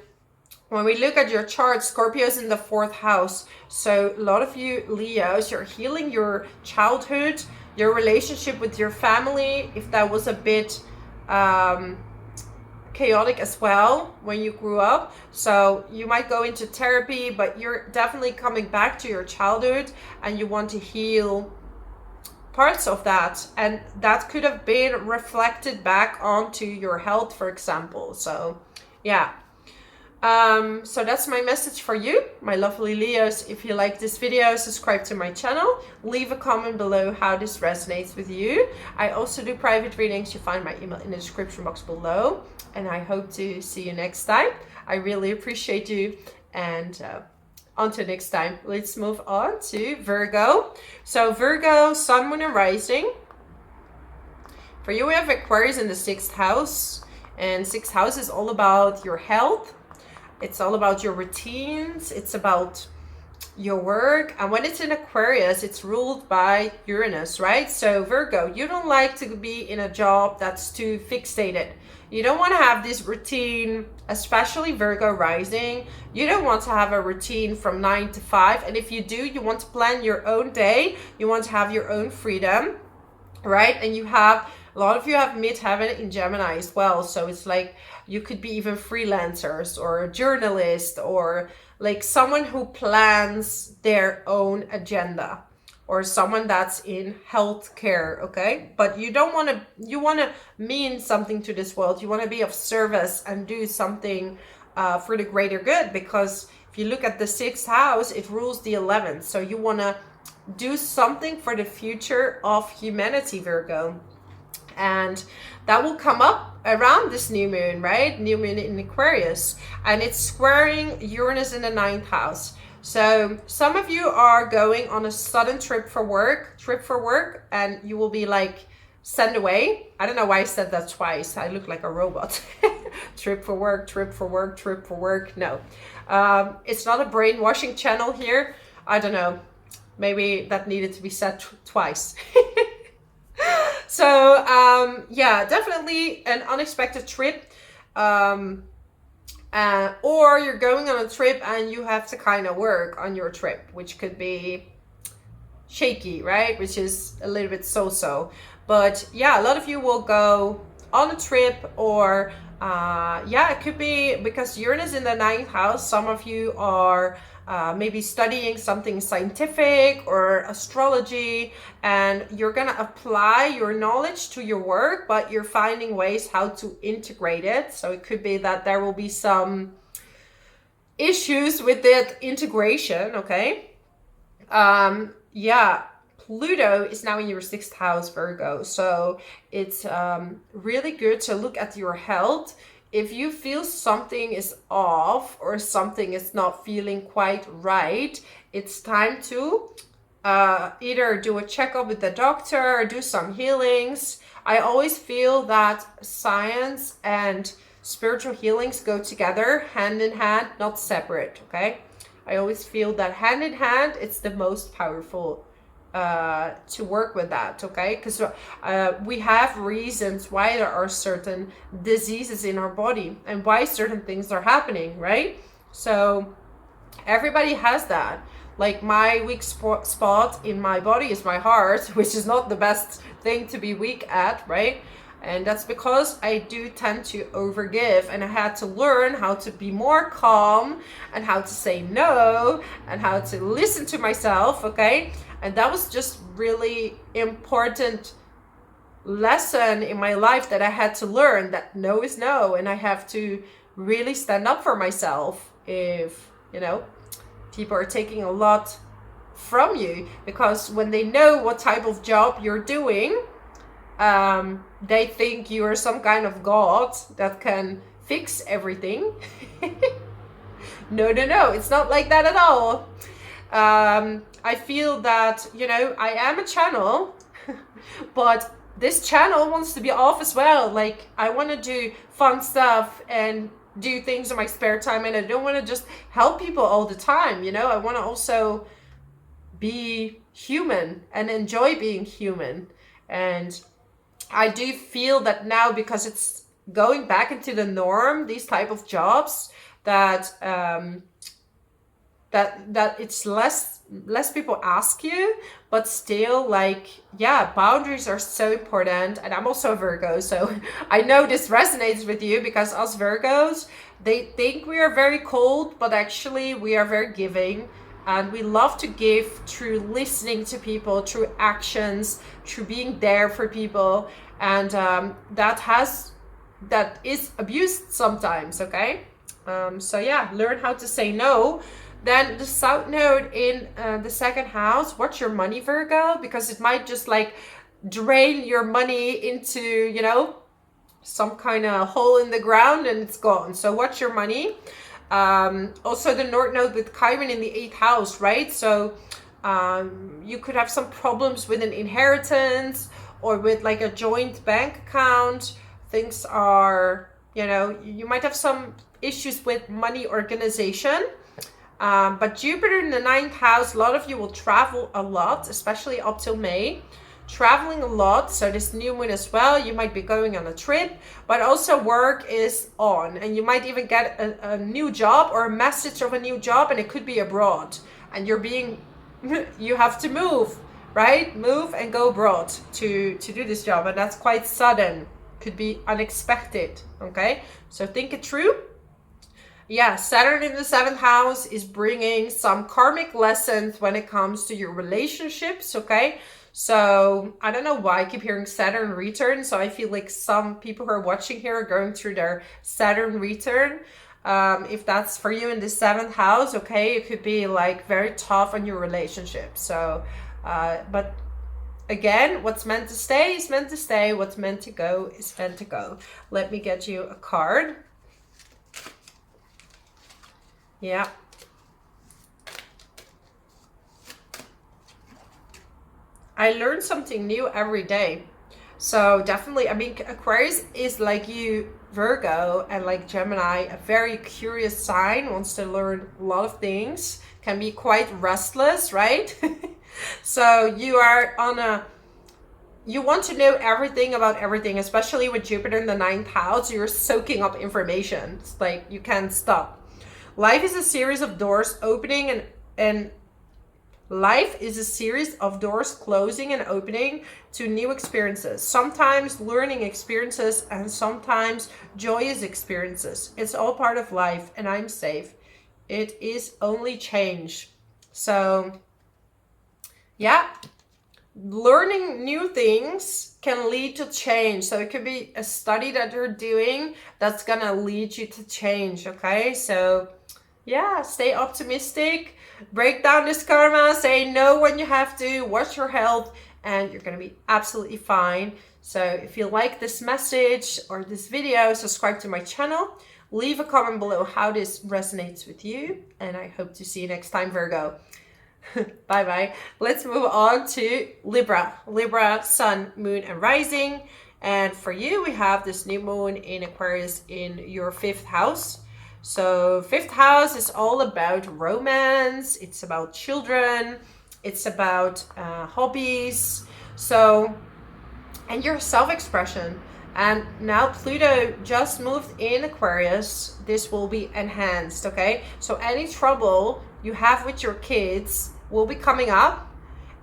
when we look at your chart, Scorpio is in the 4th house. So a lot of you Leos, you're healing your childhood, your relationship with your family, if that was a bit chaotic as well when you grew up. So you might go into therapy, but you're definitely coming back to your childhood and you want to heal parts of that, and that could have been reflected back onto your health, for example. So yeah, so that's my message for you, my lovely Leos. If you like this video, subscribe to my channel, leave a comment below how this resonates with you. I also do private readings. You find my email in the description box below, and I hope to see you next time. I really appreciate you, and until next time, let's move on to Virgo. So Virgo, Sun, Moon, and Rising. For you, we have Aquarius in the 6th house, and 6th house is all about your health. It's all about your routines. It's about your work. And when it's in Aquarius, it's ruled by Uranus, right? So Virgo, you don't like to be in a job that's too fixated. You don't want to have this routine, especially Virgo rising. You don't want to have a routine from 9 to 5. And if you do, you want to plan your own day. You want to have your own freedom, right? And you have, a lot of you have midheaven in Gemini as well. So it's like you could be even freelancers or a journalist or like someone who plans their own agenda, or someone that's in healthcare, okay? But you don't want to, you want to mean something to this world. You want to be of service and do something for the greater good, because if you look at the 6th house, it rules the 11th. So you want to do something for the future of humanity, Virgo. And that will come up around this new moon, right? New moon in Aquarius. And it's squaring Uranus in the 9th house. So some of you are going on a sudden trip for work, and you will be like sent away. I don't know why I said that twice. I look like a robot. Trip for work, trip for work, trip for work. No, it's not a brainwashing channel here. I don't know. Maybe that needed to be said twice. So yeah, definitely an unexpected trip. Or you're going on a trip and you have to kind of work on your trip, which could be shaky, right? Which is a little bit so-so. But yeah, a lot of you will go on a trip, or yeah, it could be because Uranus in the 9th house. Some of you are maybe studying something scientific or astrology, and you're gonna apply your knowledge to your work, but you're finding ways how to integrate it. So it could be that there will be some issues with that integration, okay? Yeah, Pluto is now in your 6th house, Virgo. So it's really good to look at your health. If you feel something is off or something is not feeling quite right, it's time to either do a checkup with the doctor or do some healings. I always feel that science and spiritual healings go together, hand in hand, not separate, okay? I always feel that hand in hand, it's the most powerful to work with that, okay? Because we have reasons why there are certain diseases in our body and why certain things are happening, right? So everybody has that. Like my weak spot in my body is my heart, which is not the best thing to be weak at, right? And that's because I do tend to overgive, and I had to learn how to be more calm and how to say no and how to listen to myself, okay? And that was just really important lesson in my life that I had to learn, that no is no, and I have to really stand up for myself if, you know, people are taking a lot from you, because when they know what type of job you're doing, they think you are some kind of god that can fix everything. No, it's not like that at all. I feel that, you know, I am a channel, but this channel wants to be off as well. Like, I want to do fun stuff and do things in my spare time, and I don't want to just help people all the time, you know. I want to also be human and enjoy being human. And I do feel that now, because it's going back into the norm, these type of jobs, that that it's less people ask you, but still, like, yeah, boundaries are so important. And I'm also a Virgo, so I know this resonates with you, because us Virgos, they think we are very cold, but actually we are very giving. And we love to give through listening to people, through actions, through being there for people. And that is abused sometimes, okay? So yeah, learn how to say no. Then the South Node in the second house, watch your money, Virgo, because it might just like drain your money into, you know, some kind of hole in the ground and it's gone. So watch your money. Also the North Node with Chiron in the 8th house, right? So you could have some problems with an inheritance or with like a joint bank account. Things are, you know, you might have some issues with money organization. But Jupiter in the 9th house, a lot of you will travel a lot, especially up till May. Traveling a lot, so this new moon as well, you might be going on a trip, but also work is on, and you might even get a new job or a message of a new job, and it could be abroad, and you have to move, right? Move and go abroad to do this job, and that's quite sudden, could be unexpected, okay? So think it through. Yeah, Saturn in the 7th house is bringing some karmic lessons when it comes to your relationships, okay? So I don't know why I keep hearing Saturn return. So I feel like some people who are watching here are going through their Saturn return. If that's for you in the 7th house, okay, it could be like very tough on your relationship. So, but again, what's meant to stay is meant to stay. What's meant to go is meant to go. Let me get you a card. Yeah. I learn something new every day. So definitely, I mean, Aquarius is like you, Virgo, and like Gemini, a very curious sign, wants to learn a lot of things, can be quite restless, right? So you are you want to know everything about everything, especially with Jupiter in the 9th house. You're soaking up information. It's like you can't stop. Life is a series of doors opening and life is a series of doors closing and opening to new experiences. Sometimes learning experiences and sometimes joyous experiences. It's all part of life, and I'm safe. It is only change. So yeah, learning new things can lead to change. So it could be a study that you're doing that's gonna lead you to change, okay? So yeah, stay optimistic, break down this karma, say no when you have to, watch your health, and you're gonna be absolutely fine. So if you like this message or this video, subscribe to my channel, leave a comment below how this resonates with you, and I hope to see you next time, Virgo. Bye bye. Let's move on to Libra. Libra, Sun, Moon, and Rising. And for you, we have this new moon in Aquarius in your 5th house. So 5th house is all about romance. It's about children. It's about hobbies. So, and your self-expression. And now Pluto just moved in Aquarius. This will be enhanced, okay? So any trouble you have with your kids will be coming up.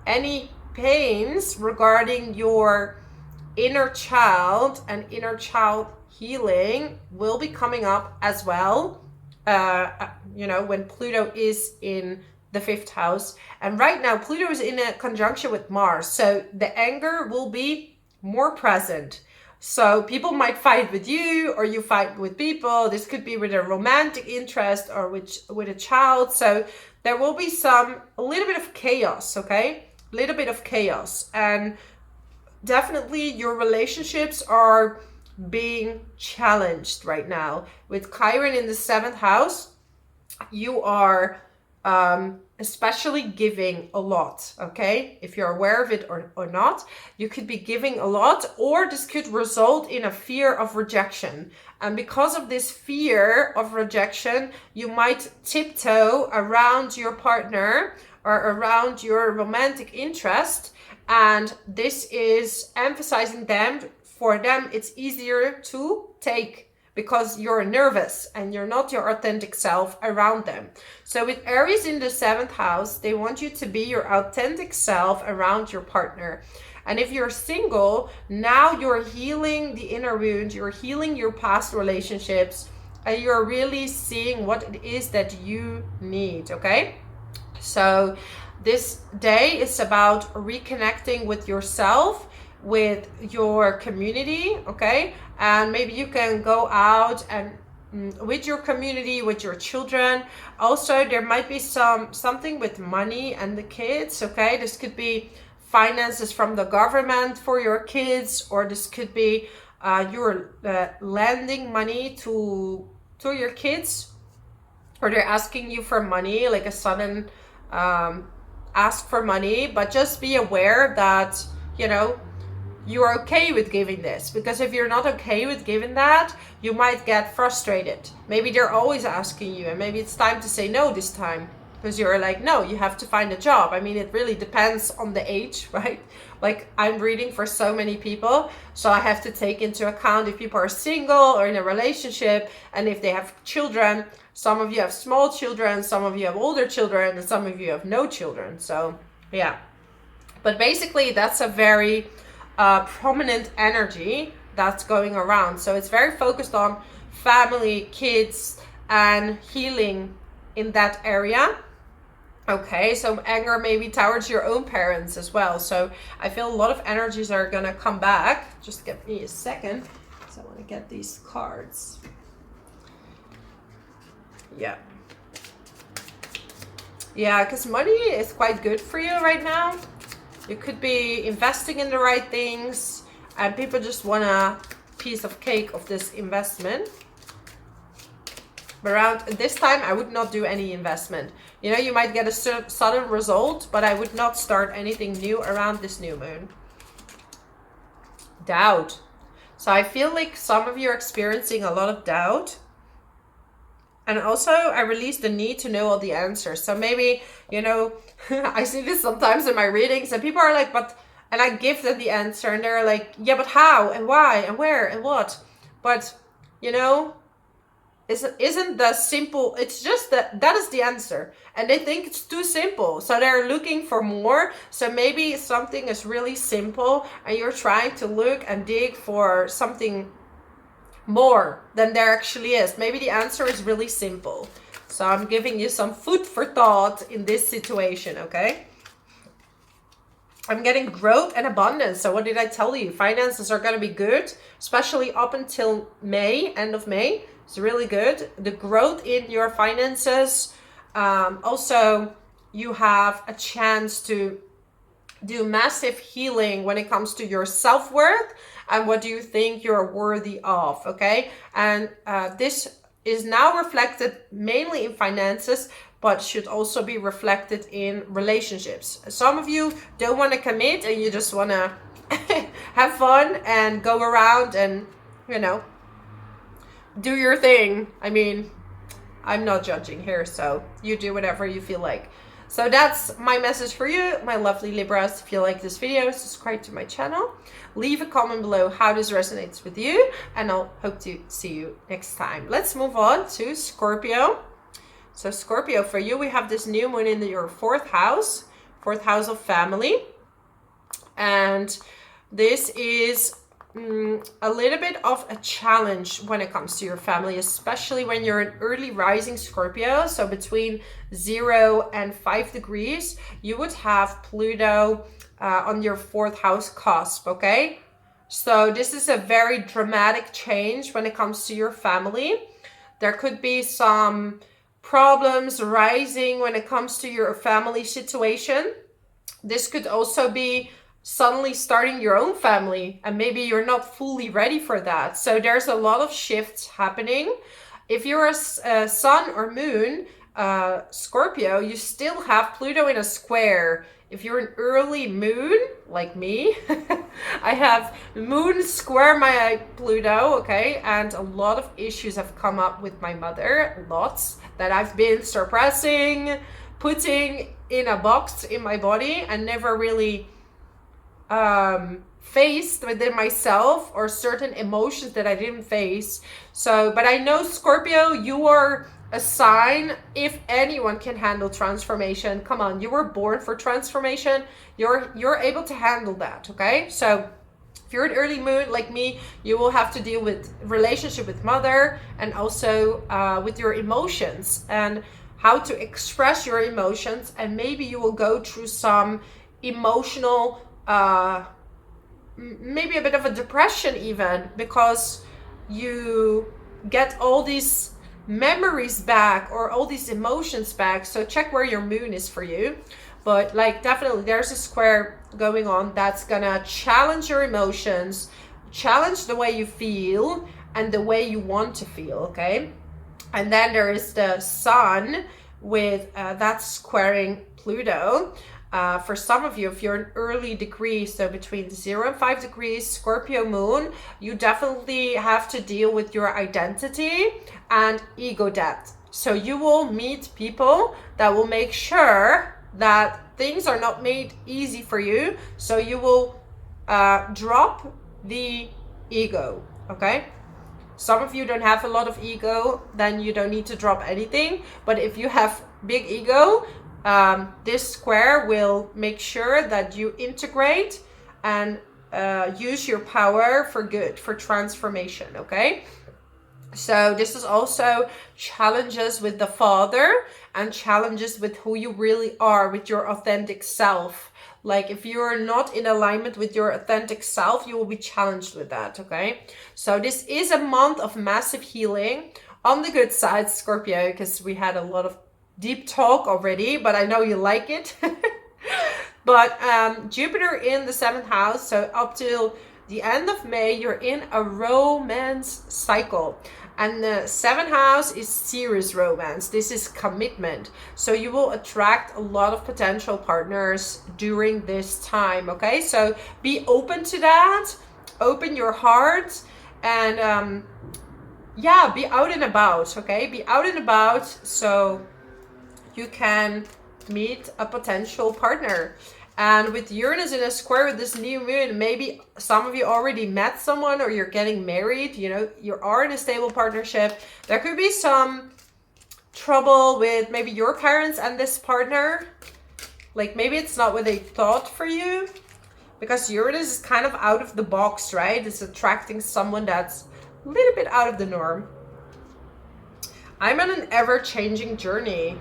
Any pains regarding your inner child and inner child healing will be coming up as well, you know, when Pluto is in the 5th house. And right now Pluto is in a conjunction with Mars, so the anger will be more present. So people might fight with you, or you fight with people. This could be with a romantic interest or with a child. So there will be a little bit of chaos, okay? A little bit of chaos. And definitely your relationships are being challenged right now. With Chiron in the 7th house, you are especially giving a lot, okay? If you're aware of it or not, you could be giving a lot, or this could result in a fear of rejection. And because of this fear of rejection, you might tiptoe around your partner or around your romantic interest. And this is emphasizing them. For them, it's easier to take because you're nervous and you're not your authentic self around them. So with Aries in the 7th house, they want you to be your authentic self around your partner. And if you're single, now you're healing the inner wound, you're healing your past relationships, and you're really seeing what it is that you need, okay? So this day is about reconnecting with yourself, with your community, okay? And maybe you can go out and with your community, with your children. Also, there might be something with money and the kids, okay? This could be finances from the government for your kids, or this could be you're lending money to your kids, or they're asking you for money, like a sudden ask for money. But just be aware that, you know, you're okay with giving this, because if you're not okay with giving that, you might get frustrated. Maybe they're always asking you, and maybe it's time to say no this time, because you're like, no, you have to find a job. I mean, it really depends on the age, right? Like, I'm reading for so many people, so I have to take into account if people are single or in a relationship, and if they have children. Some of you have small children, some of you have older children, and some of you have no children. So yeah, but basically that's a very prominent energy that's going around. So it's very focused on family, kids, and healing in that area. Okay, so anger maybe towards your own parents as well. So I feel a lot of energies are gonna come back. Just give me a second, because I want to get these cards. Yeah, because money is quite good for you right now. You could be investing in the right things, and people just want a piece of cake of this investment. But around this time, I would not do any investment. You know, you might get a sudden result, but I would not start anything new around this new moon. Doubt. So I feel like some of you are experiencing a lot of doubt. And also, I released the need to know all the answers. So maybe, you know, I see this sometimes in my readings, and people are like, but, and I give them the answer, and they're like, yeah, but how, and why, and where, and what? But, you know, isn't the simple, it's just that is the answer. And they think it's too simple. So they're looking for more. So maybe something is really simple, and you're trying to look and dig for something more than there actually is. Maybe the answer is really simple. So I'm giving you some food for thought in this situation, okay? I'm getting growth and abundance. So what did I tell you? Finances are going to be good, especially up until May, end of May. It's really good. The growth in your finances. Also, you have a chance to do massive healing when it comes to your self-worth and what do you think you're worthy of, okay? And this is now reflected mainly in finances, but should also be reflected in relationships. Some of you don't want to commit, and you just want to have fun and go around and, you know, do your thing. I mean, I'm not judging here, so you do whatever you feel like. So that's my message for you, my lovely Libras. If you like this video, subscribe to my channel. Leave a comment below how this resonates with you, and I'll hope to see you next time. Let's move on to Scorpio. So Scorpio, for you, we have this new moon in your 4th house of family. And this is a little bit of a challenge when it comes to your family, especially when you're an early rising Scorpio. So between 0 and 5 degrees, you would have Pluto on your 4th house cusp, okay? So this is a very dramatic change when it comes to your family. There could be some problems rising when it comes to your family situation. This could also be suddenly starting your own family, and maybe you're not fully ready for that. So there's a lot of shifts happening. If you're a sun or moon, Scorpio, you still have Pluto in a square. If you're an early moon, like me, I have moon square my Pluto, okay? And a lot of issues have come up with my mother, lots, that I've been suppressing, putting in a box in my body and never really faced within myself, or certain emotions that I didn't face. So, but I know Scorpio, you are a sign, if anyone can handle transformation, come on, you were born for transformation. You're able to handle that, okay? So if you're an early moon like me, you will have to deal with relationship with mother, and also with your emotions and how to express your emotions. And maybe you will go through some emotional maybe a bit of a depression even, because you get all these memories back or all these emotions back. So check where your moon is for you. But like, definitely there's a square going on that's gonna challenge your emotions, challenge the way you feel and the way you want to feel, okay? And then there is the sun with that's squaring Pluto. For some of you, if you're an early degree, so between 0 and 5 degrees, Scorpio moon, you definitely have to deal with your identity and ego death. So you will meet people that will make sure that things are not made easy for you. So you will drop the ego, okay? Some of you don't have a lot of ego, then you don't need to drop anything. But if you have big ego, this square will make sure that you integrate and use your power for good, for transformation, okay? So this is also challenges with the father and challenges with who you really are, with your authentic self. Like if you're not in alignment with your authentic self, you will be challenged with that, okay? So this is a month of massive healing on the good side, Scorpio, because we had a lot of deep talk already, but I know you like it. But Jupiter in the 7th house, so up till the end of May, you're in a romance cycle. And the 7th house is serious romance. This is commitment. So you will attract a lot of potential partners during this time, okay? So be open to that. Open your heart and yeah, be out and about, okay? Be out and about so you can meet a potential partner. And with Uranus in a square with this new moon, maybe some of you already met someone or you're getting married, you know, you are in a stable partnership. There could be some trouble with maybe your parents and this partner. Like maybe it's not what they thought for you, because Uranus is kind of out of the box, right? It's attracting someone that's a little bit out of the norm. I'm on an ever-changing journey.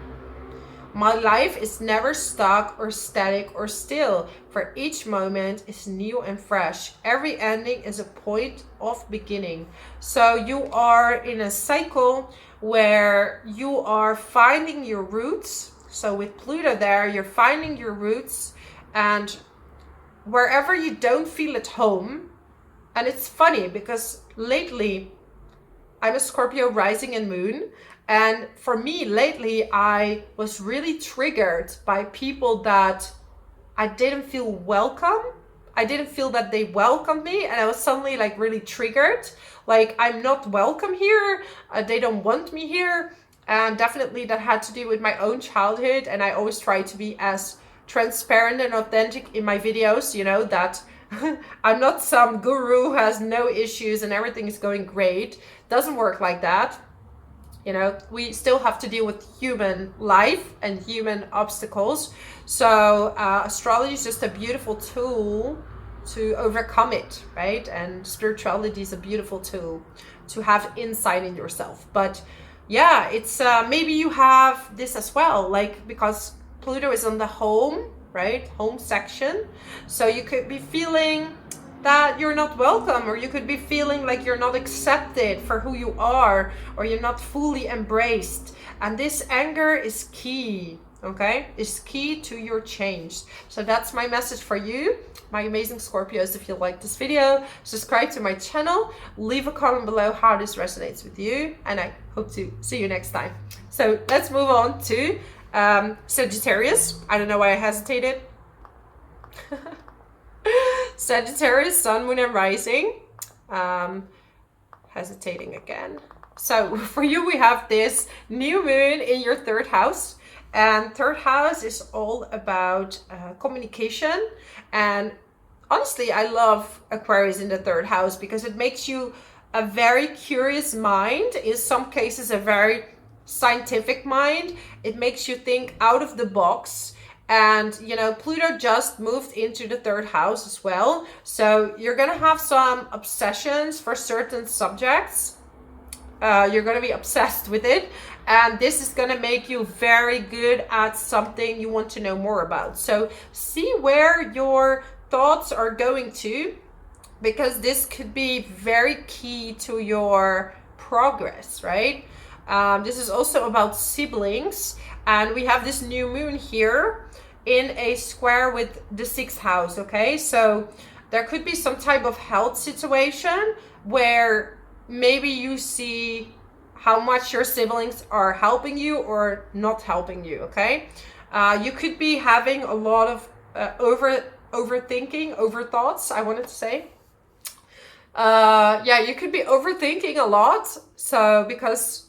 My life is never stuck or static or still, for each moment is new and fresh. Every ending is a point of beginning. So you are in a cycle where you are finding your roots. So with Pluto there, you're finding your roots, and wherever you don't feel at home. And it's funny because lately I'm a Scorpio rising and moon. And for me lately, I was really triggered by people that I didn't feel welcome. I didn't feel that they welcomed me, and I was suddenly like really triggered. Like I'm not welcome here. They don't want me here. And definitely that had to do with my own childhood. And I always try to be as transparent and authentic in my videos, you know, that I'm not some guru who has no issues and everything is going great. Doesn't work like that. You know, we still have to deal with human life and human obstacles. So astrology is just a beautiful tool to overcome it, right? And spirituality is a beautiful tool to have insight in yourself. But yeah, it's maybe you have this as well, like because Pluto is on the home, right? Home section. So you could be feeling that you're not welcome, or you could be feeling like you're not accepted for who you are, or you're not fully embraced. And this anger is key. okay, is key to your change. So that's my message for you, my amazing Scorpios. If you like this video, subscribe to my channel, leave a comment below how this resonates with you, and I hope to see you next time. So let's move on to Sagittarius. I don't know why I hesitated. Sagittarius, Sun, Moon, and Rising. Hesitating again. So for you, we have this new moon in your third house. And third house is all about communication. And honestly, I love Aquarius in the third house because it makes you a very curious mind. In some cases, a very scientific mind. It makes you think out of the box. And, you know, Pluto just moved into the third house as well. So you're going to have some obsessions for certain subjects. You're going to be obsessed with it. And this is going to make you very good at something you want to know more about. So see where your thoughts are going to, because this could be very key to your progress, right? This is also about siblings. And we have this new moon here in a square with the 6th house, okay? So there could be some type of health situation where maybe you see how much your siblings are helping you or not helping you, okay? You could be having a lot of overthinking, overthoughts, I wanted to say. Yeah, you could be overthinking a lot. So because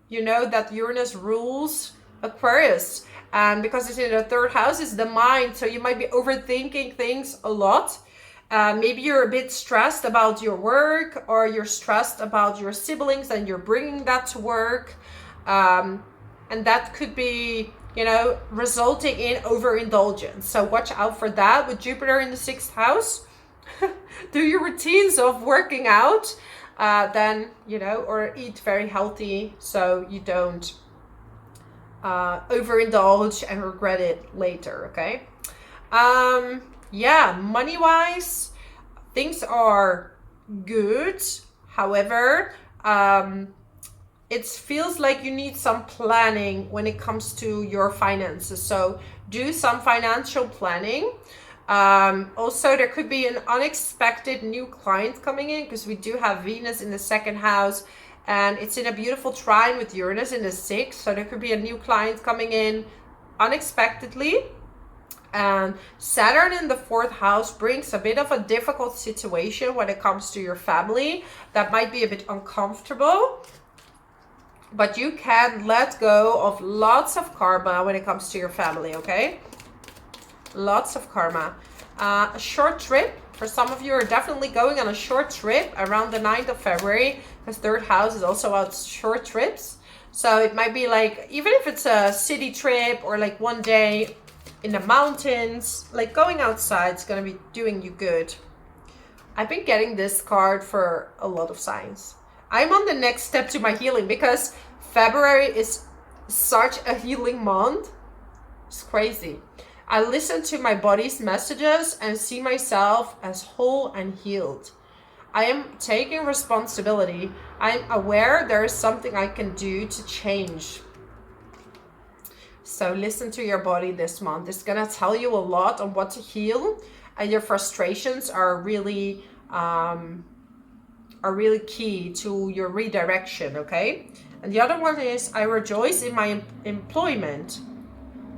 you know that Uranus rules Aquarius, and because it's in the third house, it's the mind. So you might be overthinking things a lot. Maybe you're a bit stressed about your work, or you're stressed about your siblings and you're bringing that to work. And that could be, you know, resulting in overindulgence. So watch out for that with Jupiter in the 6th house. Do your routines of working out, then, you know, or eat very healthy so you don't overindulge and regret it later, okay? Yeah, money-wise, things are good. However, it feels like you need some planning when it comes to your finances. So do some financial planning. Also, there could be an unexpected new client coming in, because we do have Venus in the 2nd house, and it's in a beautiful trine with Uranus in the 6th. So there could be a new client coming in unexpectedly. And Saturn in the 4th house brings a bit of a difficult situation when it comes to your family. That might be a bit uncomfortable. But you can let go of lots of karma when it comes to your family, okay? Lots of karma. A short trip. For some of you are definitely going on a short trip around the 9th of February. Because 3rd house is also about short trips. So it might be like, even if it's a city trip or like one day in the mountains, like going outside is going to be doing you good. I've been getting this card for a lot of signs. I'm on the next step to my healing, because February is such a healing month. It's crazy. I listen to my body's messages and see myself as whole and healed. I am taking responsibility. I'm aware there is something I can do to change. So listen to your body this month. It's going to tell you a lot on what to heal. And your frustrations are really key to your redirection, okay? And the other one is, I rejoice in my employment.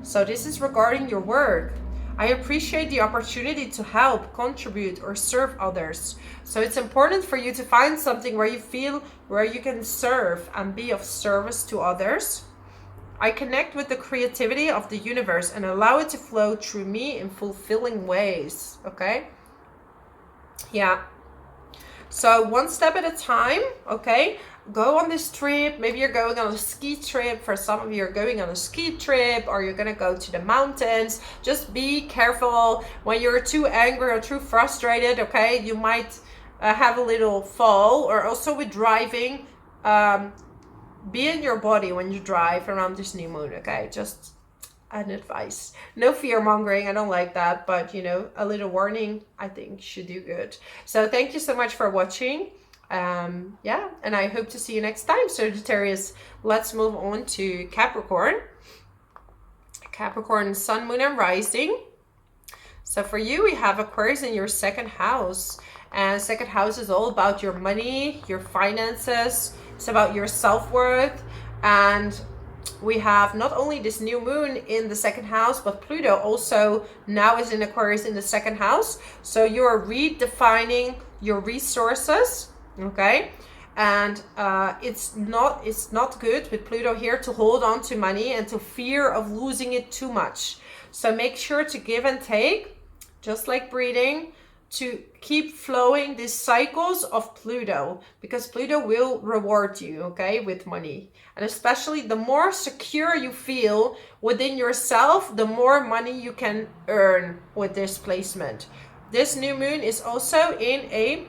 So this is regarding your work. I appreciate the opportunity to help, contribute, or serve others. So it's important for you to find something where you feel where you can serve and be of service to others. I connect with the creativity of the universe and allow it to flow through me in fulfilling ways, okay? Yeah. So one step at a time, okay? Go on this trip. Maybe you're going on a ski trip. For some of you, you're going on a ski trip, or you're going to go to the mountains. Just be careful when you're too angry or too frustrated, okay? You might have a little fall. Or also with driving, be in your body when you drive around this new moon, okay? Just an advice. No fear mongering, I don't like that, but you know, a little warning I think should do good. So thank you so much for watching. Yeah, and I hope to see you next time, Sagittarius. Let's move on to Capricorn. Capricorn, Sun, Moon, and Rising. So for you, we have Aquarius in your second house. And second house is all about your money, your finances. It's about your self-worth. And we have not only this new moon in the second house, but Pluto also now is in Aquarius in the second house. So you're redefining your resources, okay? And it's not good with Pluto here to hold on to money and to fear of losing it too much. So make sure to give and take, just like breathing, to keep flowing these cycles of Pluto, because Pluto will reward you, okay, with money. And especially the more secure you feel within yourself, the more money you can earn with this placement. This new moon is also in a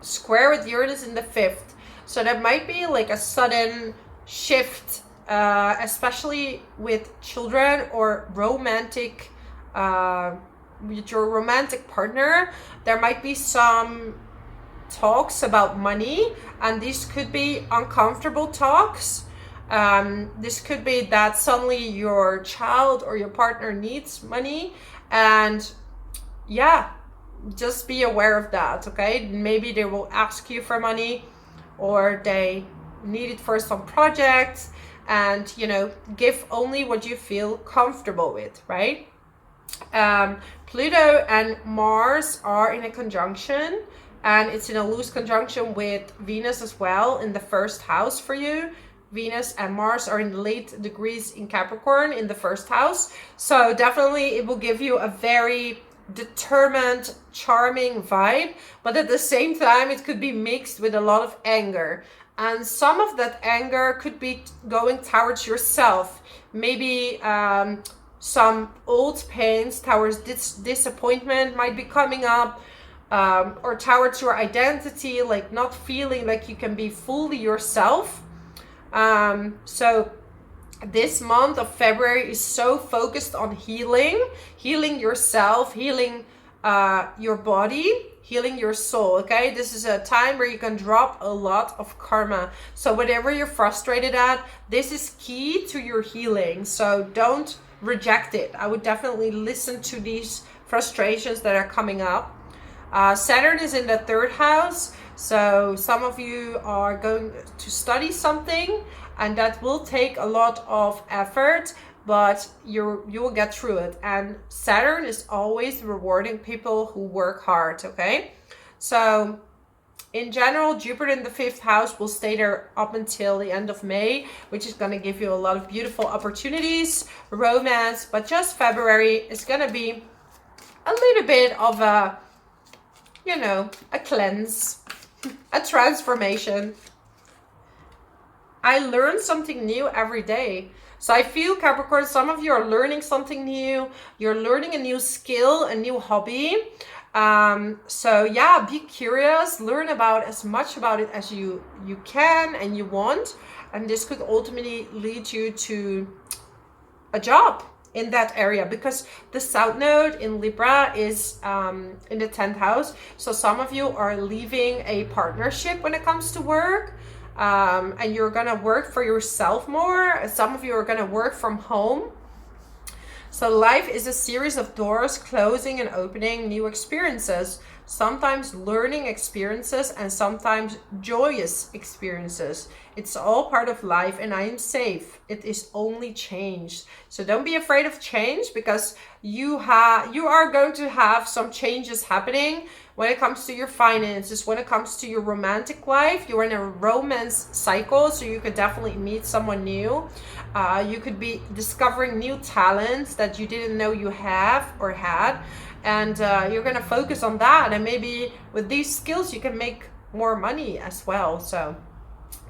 square with Uranus in the 5th. So that might be like a sudden shift, especially with children or romantic, with your romantic partner. There might be some talks about money, and these could be uncomfortable talks. This could be that suddenly your child or your partner needs money, and yeah, just be aware of that, okay? Maybe they will ask you for money, or they need it for some projects, and you know, give only what you feel comfortable with, right? Pluto and Mars are in a conjunction, and it's in a loose conjunction with Venus as well in the first house for you. Venus and Mars are in late degrees in Capricorn in the first house. So definitely it will give you a very determined, charming vibe, but at the same time it could be mixed with a lot of anger. And some of that anger could be going towards yourself. Maybe some old pains towards disappointment might be coming up, or towards your identity, like not feeling like you can be fully yourself. So this month of February is so focused on healing yourself, healing your body, healing your soul, okay? This is a time where you can drop a lot of karma. So whatever you're frustrated at, this is key to your healing. So don't reject it. I would definitely listen to these frustrations that are coming up. Saturn is in the 3rd house, so some of you are going to study something, and that will take a lot of effort, but you will get through it. And Saturn is always rewarding people who work hard, okay? So in general, Jupiter in the 5th house will stay there up until the end of May, which is going to give you a lot of beautiful opportunities, romance, but just February is going to be a little bit of a, you know, a cleanse, a transformation. I learn something new every day. So I feel, Capricorn, some of you are learning something new. You're learning a new skill, a new hobby. So yeah, be curious, learn about as much about it as you can and you want. And this could ultimately lead you to a job in that area, because the South Node in Libra is in the 10th house. So some of you are leaving a partnership when it comes to work, and you're gonna work for yourself more. Some of you are gonna work from home. So life is a series of doors closing and opening, new experiences, sometimes learning experiences and sometimes joyous experiences. It's all part of life, and I am safe. It is only change. So don't be afraid of change, because you are going to have some changes happening when it comes to your finances, when it comes to your romantic life. You're in a romance cycle, so you could definitely meet someone new. You could be discovering new talents that you didn't know you have or had, and you're going to focus on that, and maybe with these skills you can make more money as well. So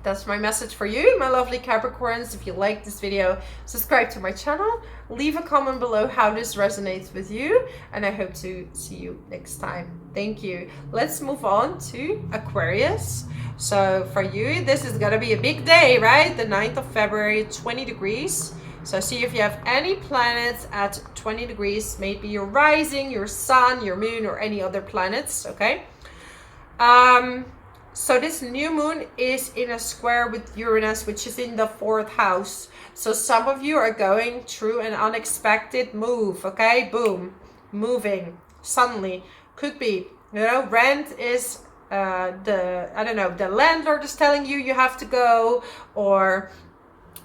that's my message for you, my lovely Capricorns. If you like this video, subscribe to my channel, leave a comment below how this resonates with you, and I hope to see you next time. Thank you. Let's move on to Aquarius. So for you, this is gonna be a big day, right? The 9th of February, 20 degrees. So see if you have any planets at 20 degrees, maybe your rising, your sun, your moon, or any other planets, okay? So this new moon is in a square with Uranus, which is in the 4th house. So some of you are going through an unexpected move, okay? Boom, moving suddenly. Could be, you know, rent is the landlord is telling you you have to go, or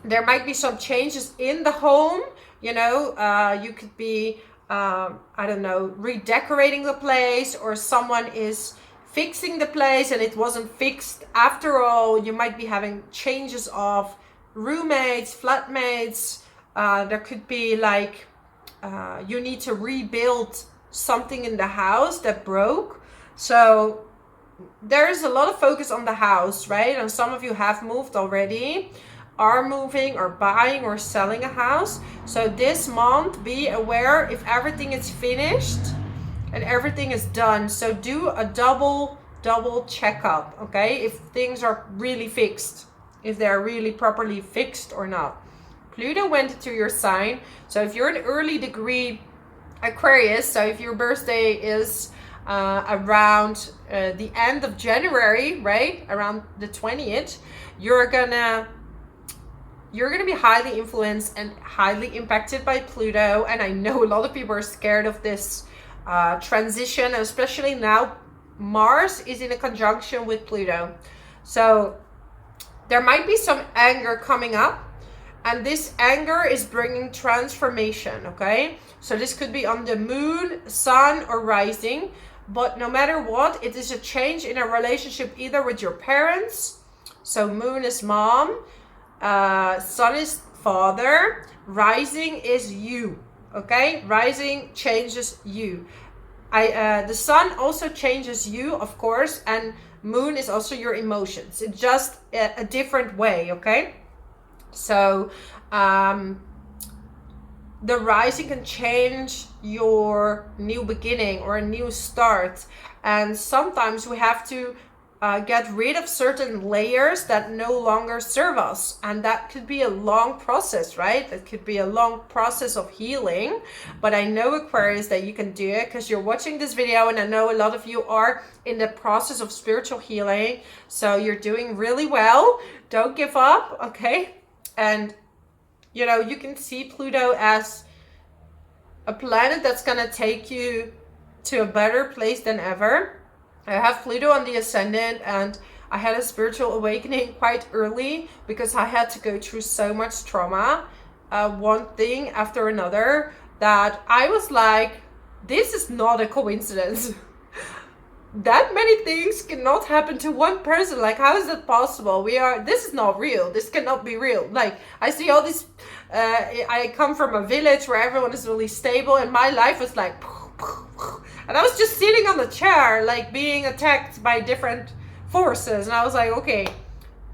there might be some changes in the home, you know. You could be, redecorating the place, or someone is fixing the place and it wasn't fixed after all. You might be having changes of roommates, flatmates. There could be like, you need to rebuild something in the house that broke. So there's a lot of focus on the house, right? And some of you have moved already, are moving or buying or selling a house. So this month, be aware if everything is finished and everything is done. So do a double checkup, okay? If things are really fixed, if they're really properly fixed or not. Pluto went into your sign. So if you're an early degree Aquarius, so if your birthday is around the end of January, right, around the 20th, you're gonna be highly influenced and highly impacted by Pluto. And I know a lot of people are scared of this transition, especially now Mars is in a conjunction with Pluto. So there might be some anger coming up, and this anger is bringing transformation, okay? So this could be on the moon, sun, or rising. But no matter what, it is a change in a relationship either with your parents. So moon is mom, sun is father, rising is you, okay? Rising changes you. The sun also changes you, of course, and moon is also your emotions. It's just a different way, okay? So the rising can change your new beginning or a new start. And sometimes we have to get rid of certain layers that no longer serve us. And that could be a long process, right? It could be a long process of healing. But I know, Aquarius, that you can do it because you're watching this video, and I know a lot of you are in the process of spiritual healing. So you're doing really well. Don't give up, okay? And you know, you can see Pluto as a planet that's going to take you to a better place than ever. I have Pluto on the ascendant, and I had a spiritual awakening quite early because I had to go through so much trauma, one thing after another, that I was like, this is not a coincidence. That many things cannot happen to one person. Like, how is that possible? This is not real. This cannot be real. Like, I see all these, I come from a village where everyone is really stable, and my life was like, and I was just sitting on the chair, like being attacked by different forces. And I was like, okay,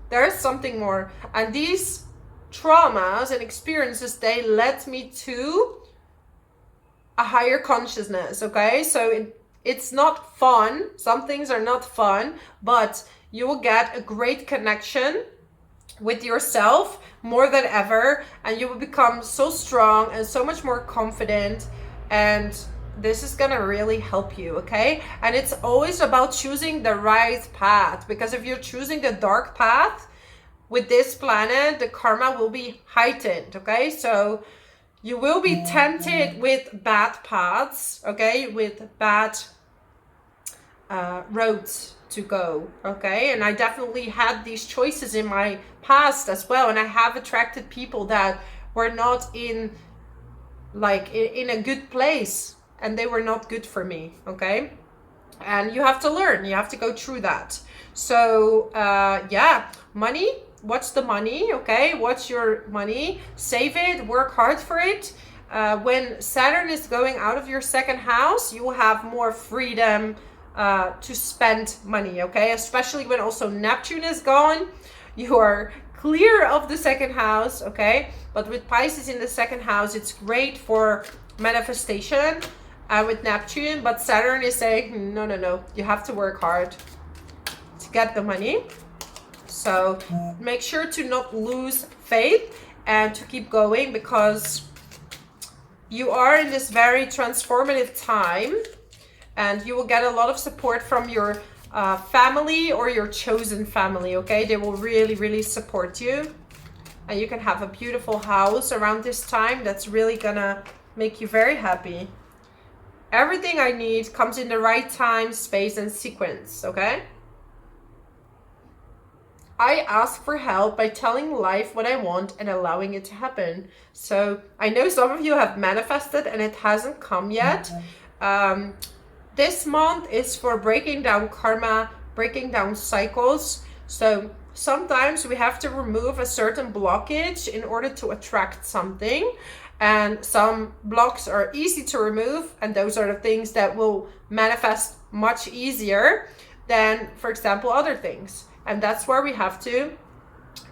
there's something more. And these traumas and experiences, they led me to a higher consciousness, okay? So it's not fun. Some things are not fun, but you will get a great connection with yourself more than ever, and you will become so strong and so much more confident, and this is gonna really help you, okay? And it's always about choosing the right path, because if you're choosing the dark path with this planet, the karma will be heightened, okay? So you will be tempted with bad paths, okay? With bad roads to go, okay? And I definitely had these choices in my past as well, and I have attracted people that were not in a good place, and they were not good for me, okay? And you have to learn, you have to go through that. So yeah, money, what's the money, okay? What's your money? Save it, work hard for it. When Saturn is going out of your second house, you will have more freedom to spend money, okay? Especially when also Neptune is gone, you are clear of the second house, okay? But with Pisces in the second house, it's great for manifestation with Neptune, but Saturn is saying, no, you have to work hard to get the money. So make sure to not lose faith and to keep going, because you are in this very transformative time, and you will get a lot of support from your family or your chosen family, okay? They will really, really support you. And you can have a beautiful house around this time that's really gonna make you very happy. Everything I need comes in the right time, space, and sequence, okay? I ask for help by telling life what I want and allowing it to happen. So I know some of you have manifested and it hasn't come yet. This month is for breaking down karma, breaking down cycles. So sometimes we have to remove a certain blockage in order to attract something. And some blocks are easy to remove, and those are the things that will manifest much easier than, for example, other things. And that's where we have to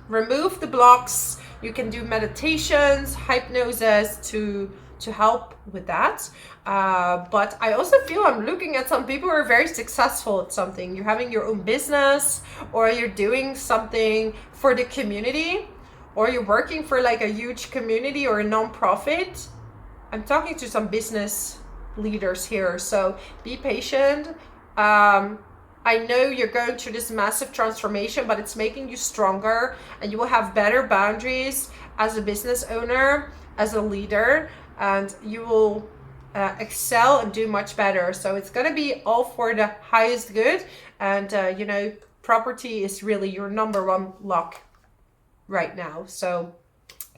remove the blocks. You can do meditations, hypnosis to help with that. But I also feel I'm looking at some people who are very successful at something. You're having your own business, or you're doing something for the community, or you're working for like a huge community or a non-profit. I'm talking to some business leaders here, so be patient. I know you're going through this massive transformation, but it's making you stronger, and you will have better boundaries as a business owner, as a leader, and you will excel and do much better. So it's going to be all for the highest good. And, you know, property is really your number one luck right now. So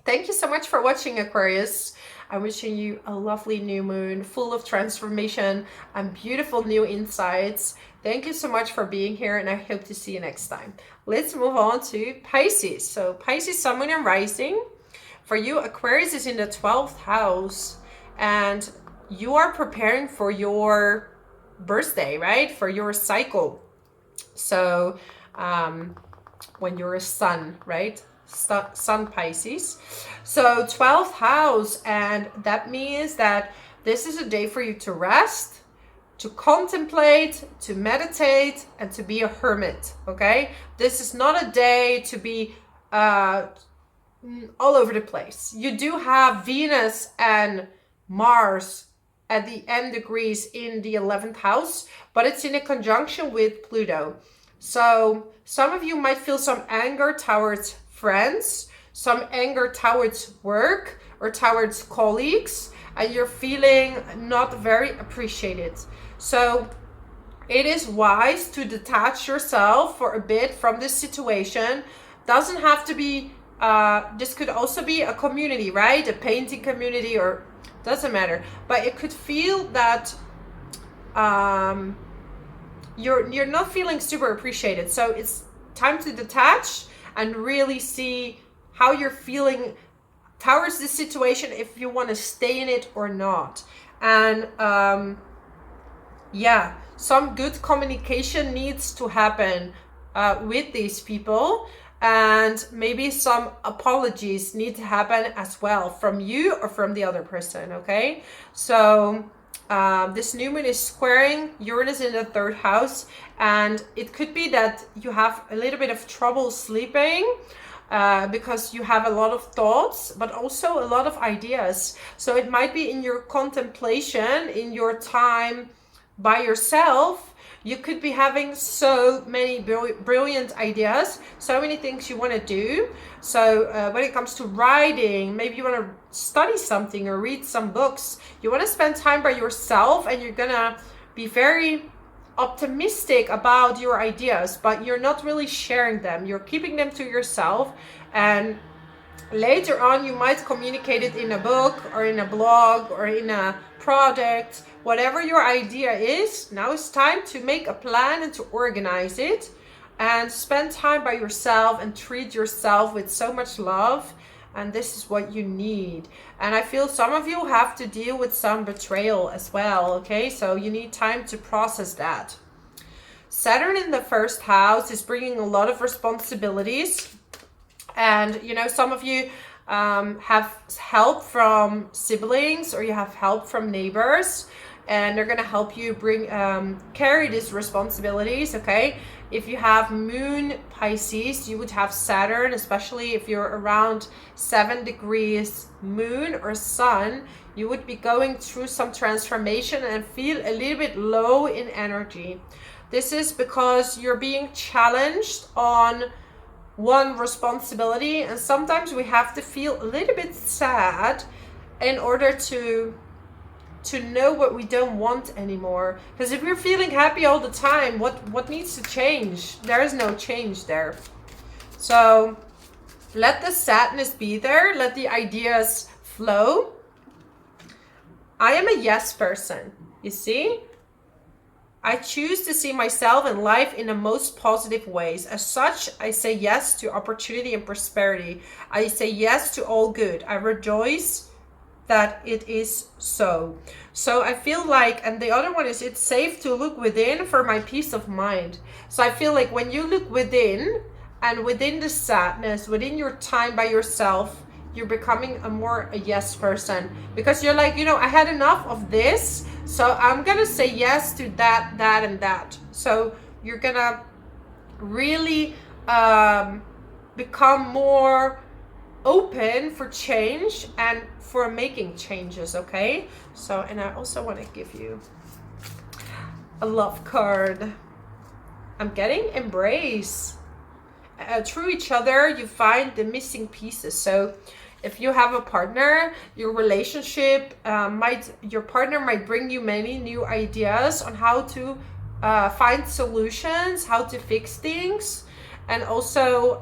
thank you so much for watching, Aquarius. I'm wishing you a lovely new moon full of transformation and beautiful new insights. Thank you so much for being here, and I hope to see you next time. Let's move on to Pisces. So Pisces, Sun, Moon, and Rising. For you, Aquarius is in the 12th house, and you are preparing for your birthday, right? For your cycle. So when you're a sun, right? Sun Pisces. So 12th house, and that means that this is a day for you to rest, to contemplate, to meditate, and to be a hermit, okay? This is not a day to be all over the place. You do have Venus and Mars at the M degrees in the 11th house, but it's in a conjunction with Pluto. So some of you might feel some anger towards friends, some anger towards work or towards colleagues, and you're feeling not very appreciated. So it is wise to detach yourself for a bit from this situation. Doesn't have to be, this could also be a community, right? A painting community, or doesn't matter. But it could feel that you're not feeling super appreciated. So it's time to detach and really see how you're feeling towards this situation, if you want to stay in it or not. And yeah, some good communication needs to happen with these people, and maybe some apologies need to happen as well from you or from the other person, okay? So this new moon is squaring Uranus in the 3rd house, and it could be that you have a little bit of trouble sleeping because you have a lot of thoughts, but also a lot of ideas. So it might be in your contemplation, in your time by yourself, you could be having so many brilliant ideas, so many things you want to do. So when it comes to writing, maybe you want to study something or read some books. You want to spend time by yourself, and you're gonna be very optimistic about your ideas, but you're not really sharing them. You're keeping them to yourself, and later on you might communicate it in a book or in a blog or in a project. Whatever your idea is, now it's time to make a plan and to organize it, and spend time by yourself and treat yourself with so much love. And this is what you need. And I feel some of you have to deal with some betrayal as well, okay? So you need time to process that. Saturn in the 1st house is bringing a lot of responsibilities. And, you know, some of you have help from siblings, or you have help from neighbors, and they're going to help you carry these responsibilities, okay? If you have Moon Pisces, you would have Saturn, especially if you're around 7 degrees Moon or Sun, you would be going through some transformation and feel a little bit low in energy. This is because you're being challenged on one responsibility, and sometimes we have to feel a little bit sad in order to know what we don't want anymore. Because if you're feeling happy all the time, what needs to change? There is no change there. So let the sadness be there. Let the ideas flow. I am a yes person, you see? I choose to see myself and life in the most positive ways. As such, I say yes to opportunity and prosperity. I say yes to all good. I rejoice that it is so. So I feel like, and the other one is, it's safe to look within for my peace of mind. So I feel like when you look within, and within the sadness, within your time by yourself, you're becoming a yes person, because you're like, you know, I had enough of this, so I'm gonna say yes to that, that, and that. So you're gonna really become more open for change and for making changes. Okay, so, and I also want to give you a love card. I'm getting embrace. Through each other you find the missing pieces. So if you have a partner, your relationship your partner might bring you many new ideas on how to find solutions, how to fix things. And also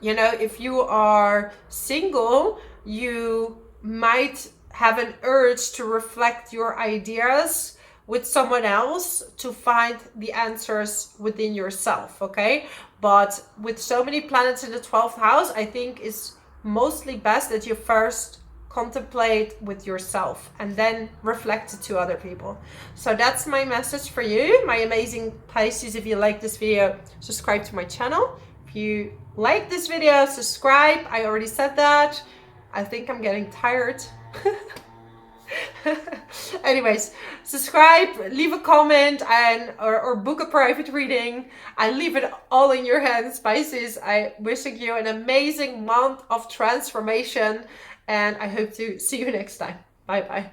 you know, if you are single, you might have an urge to reflect your ideas with someone else to find the answers within yourself. Okay, but with so many planets in the 12th house, I think it's mostly best that you first contemplate with yourself and then reflect it to other people. So that's my message for you, my amazing Pisces. If you like this video, subscribe to my channel. If you like this video, subscribe. I already said that. I think I'm getting tired. Anyways, subscribe, leave a comment, and or book a private reading. I leave it all in your hands, Pisces. I wishing you an amazing month of transformation, and I hope to see you next time. Bye bye.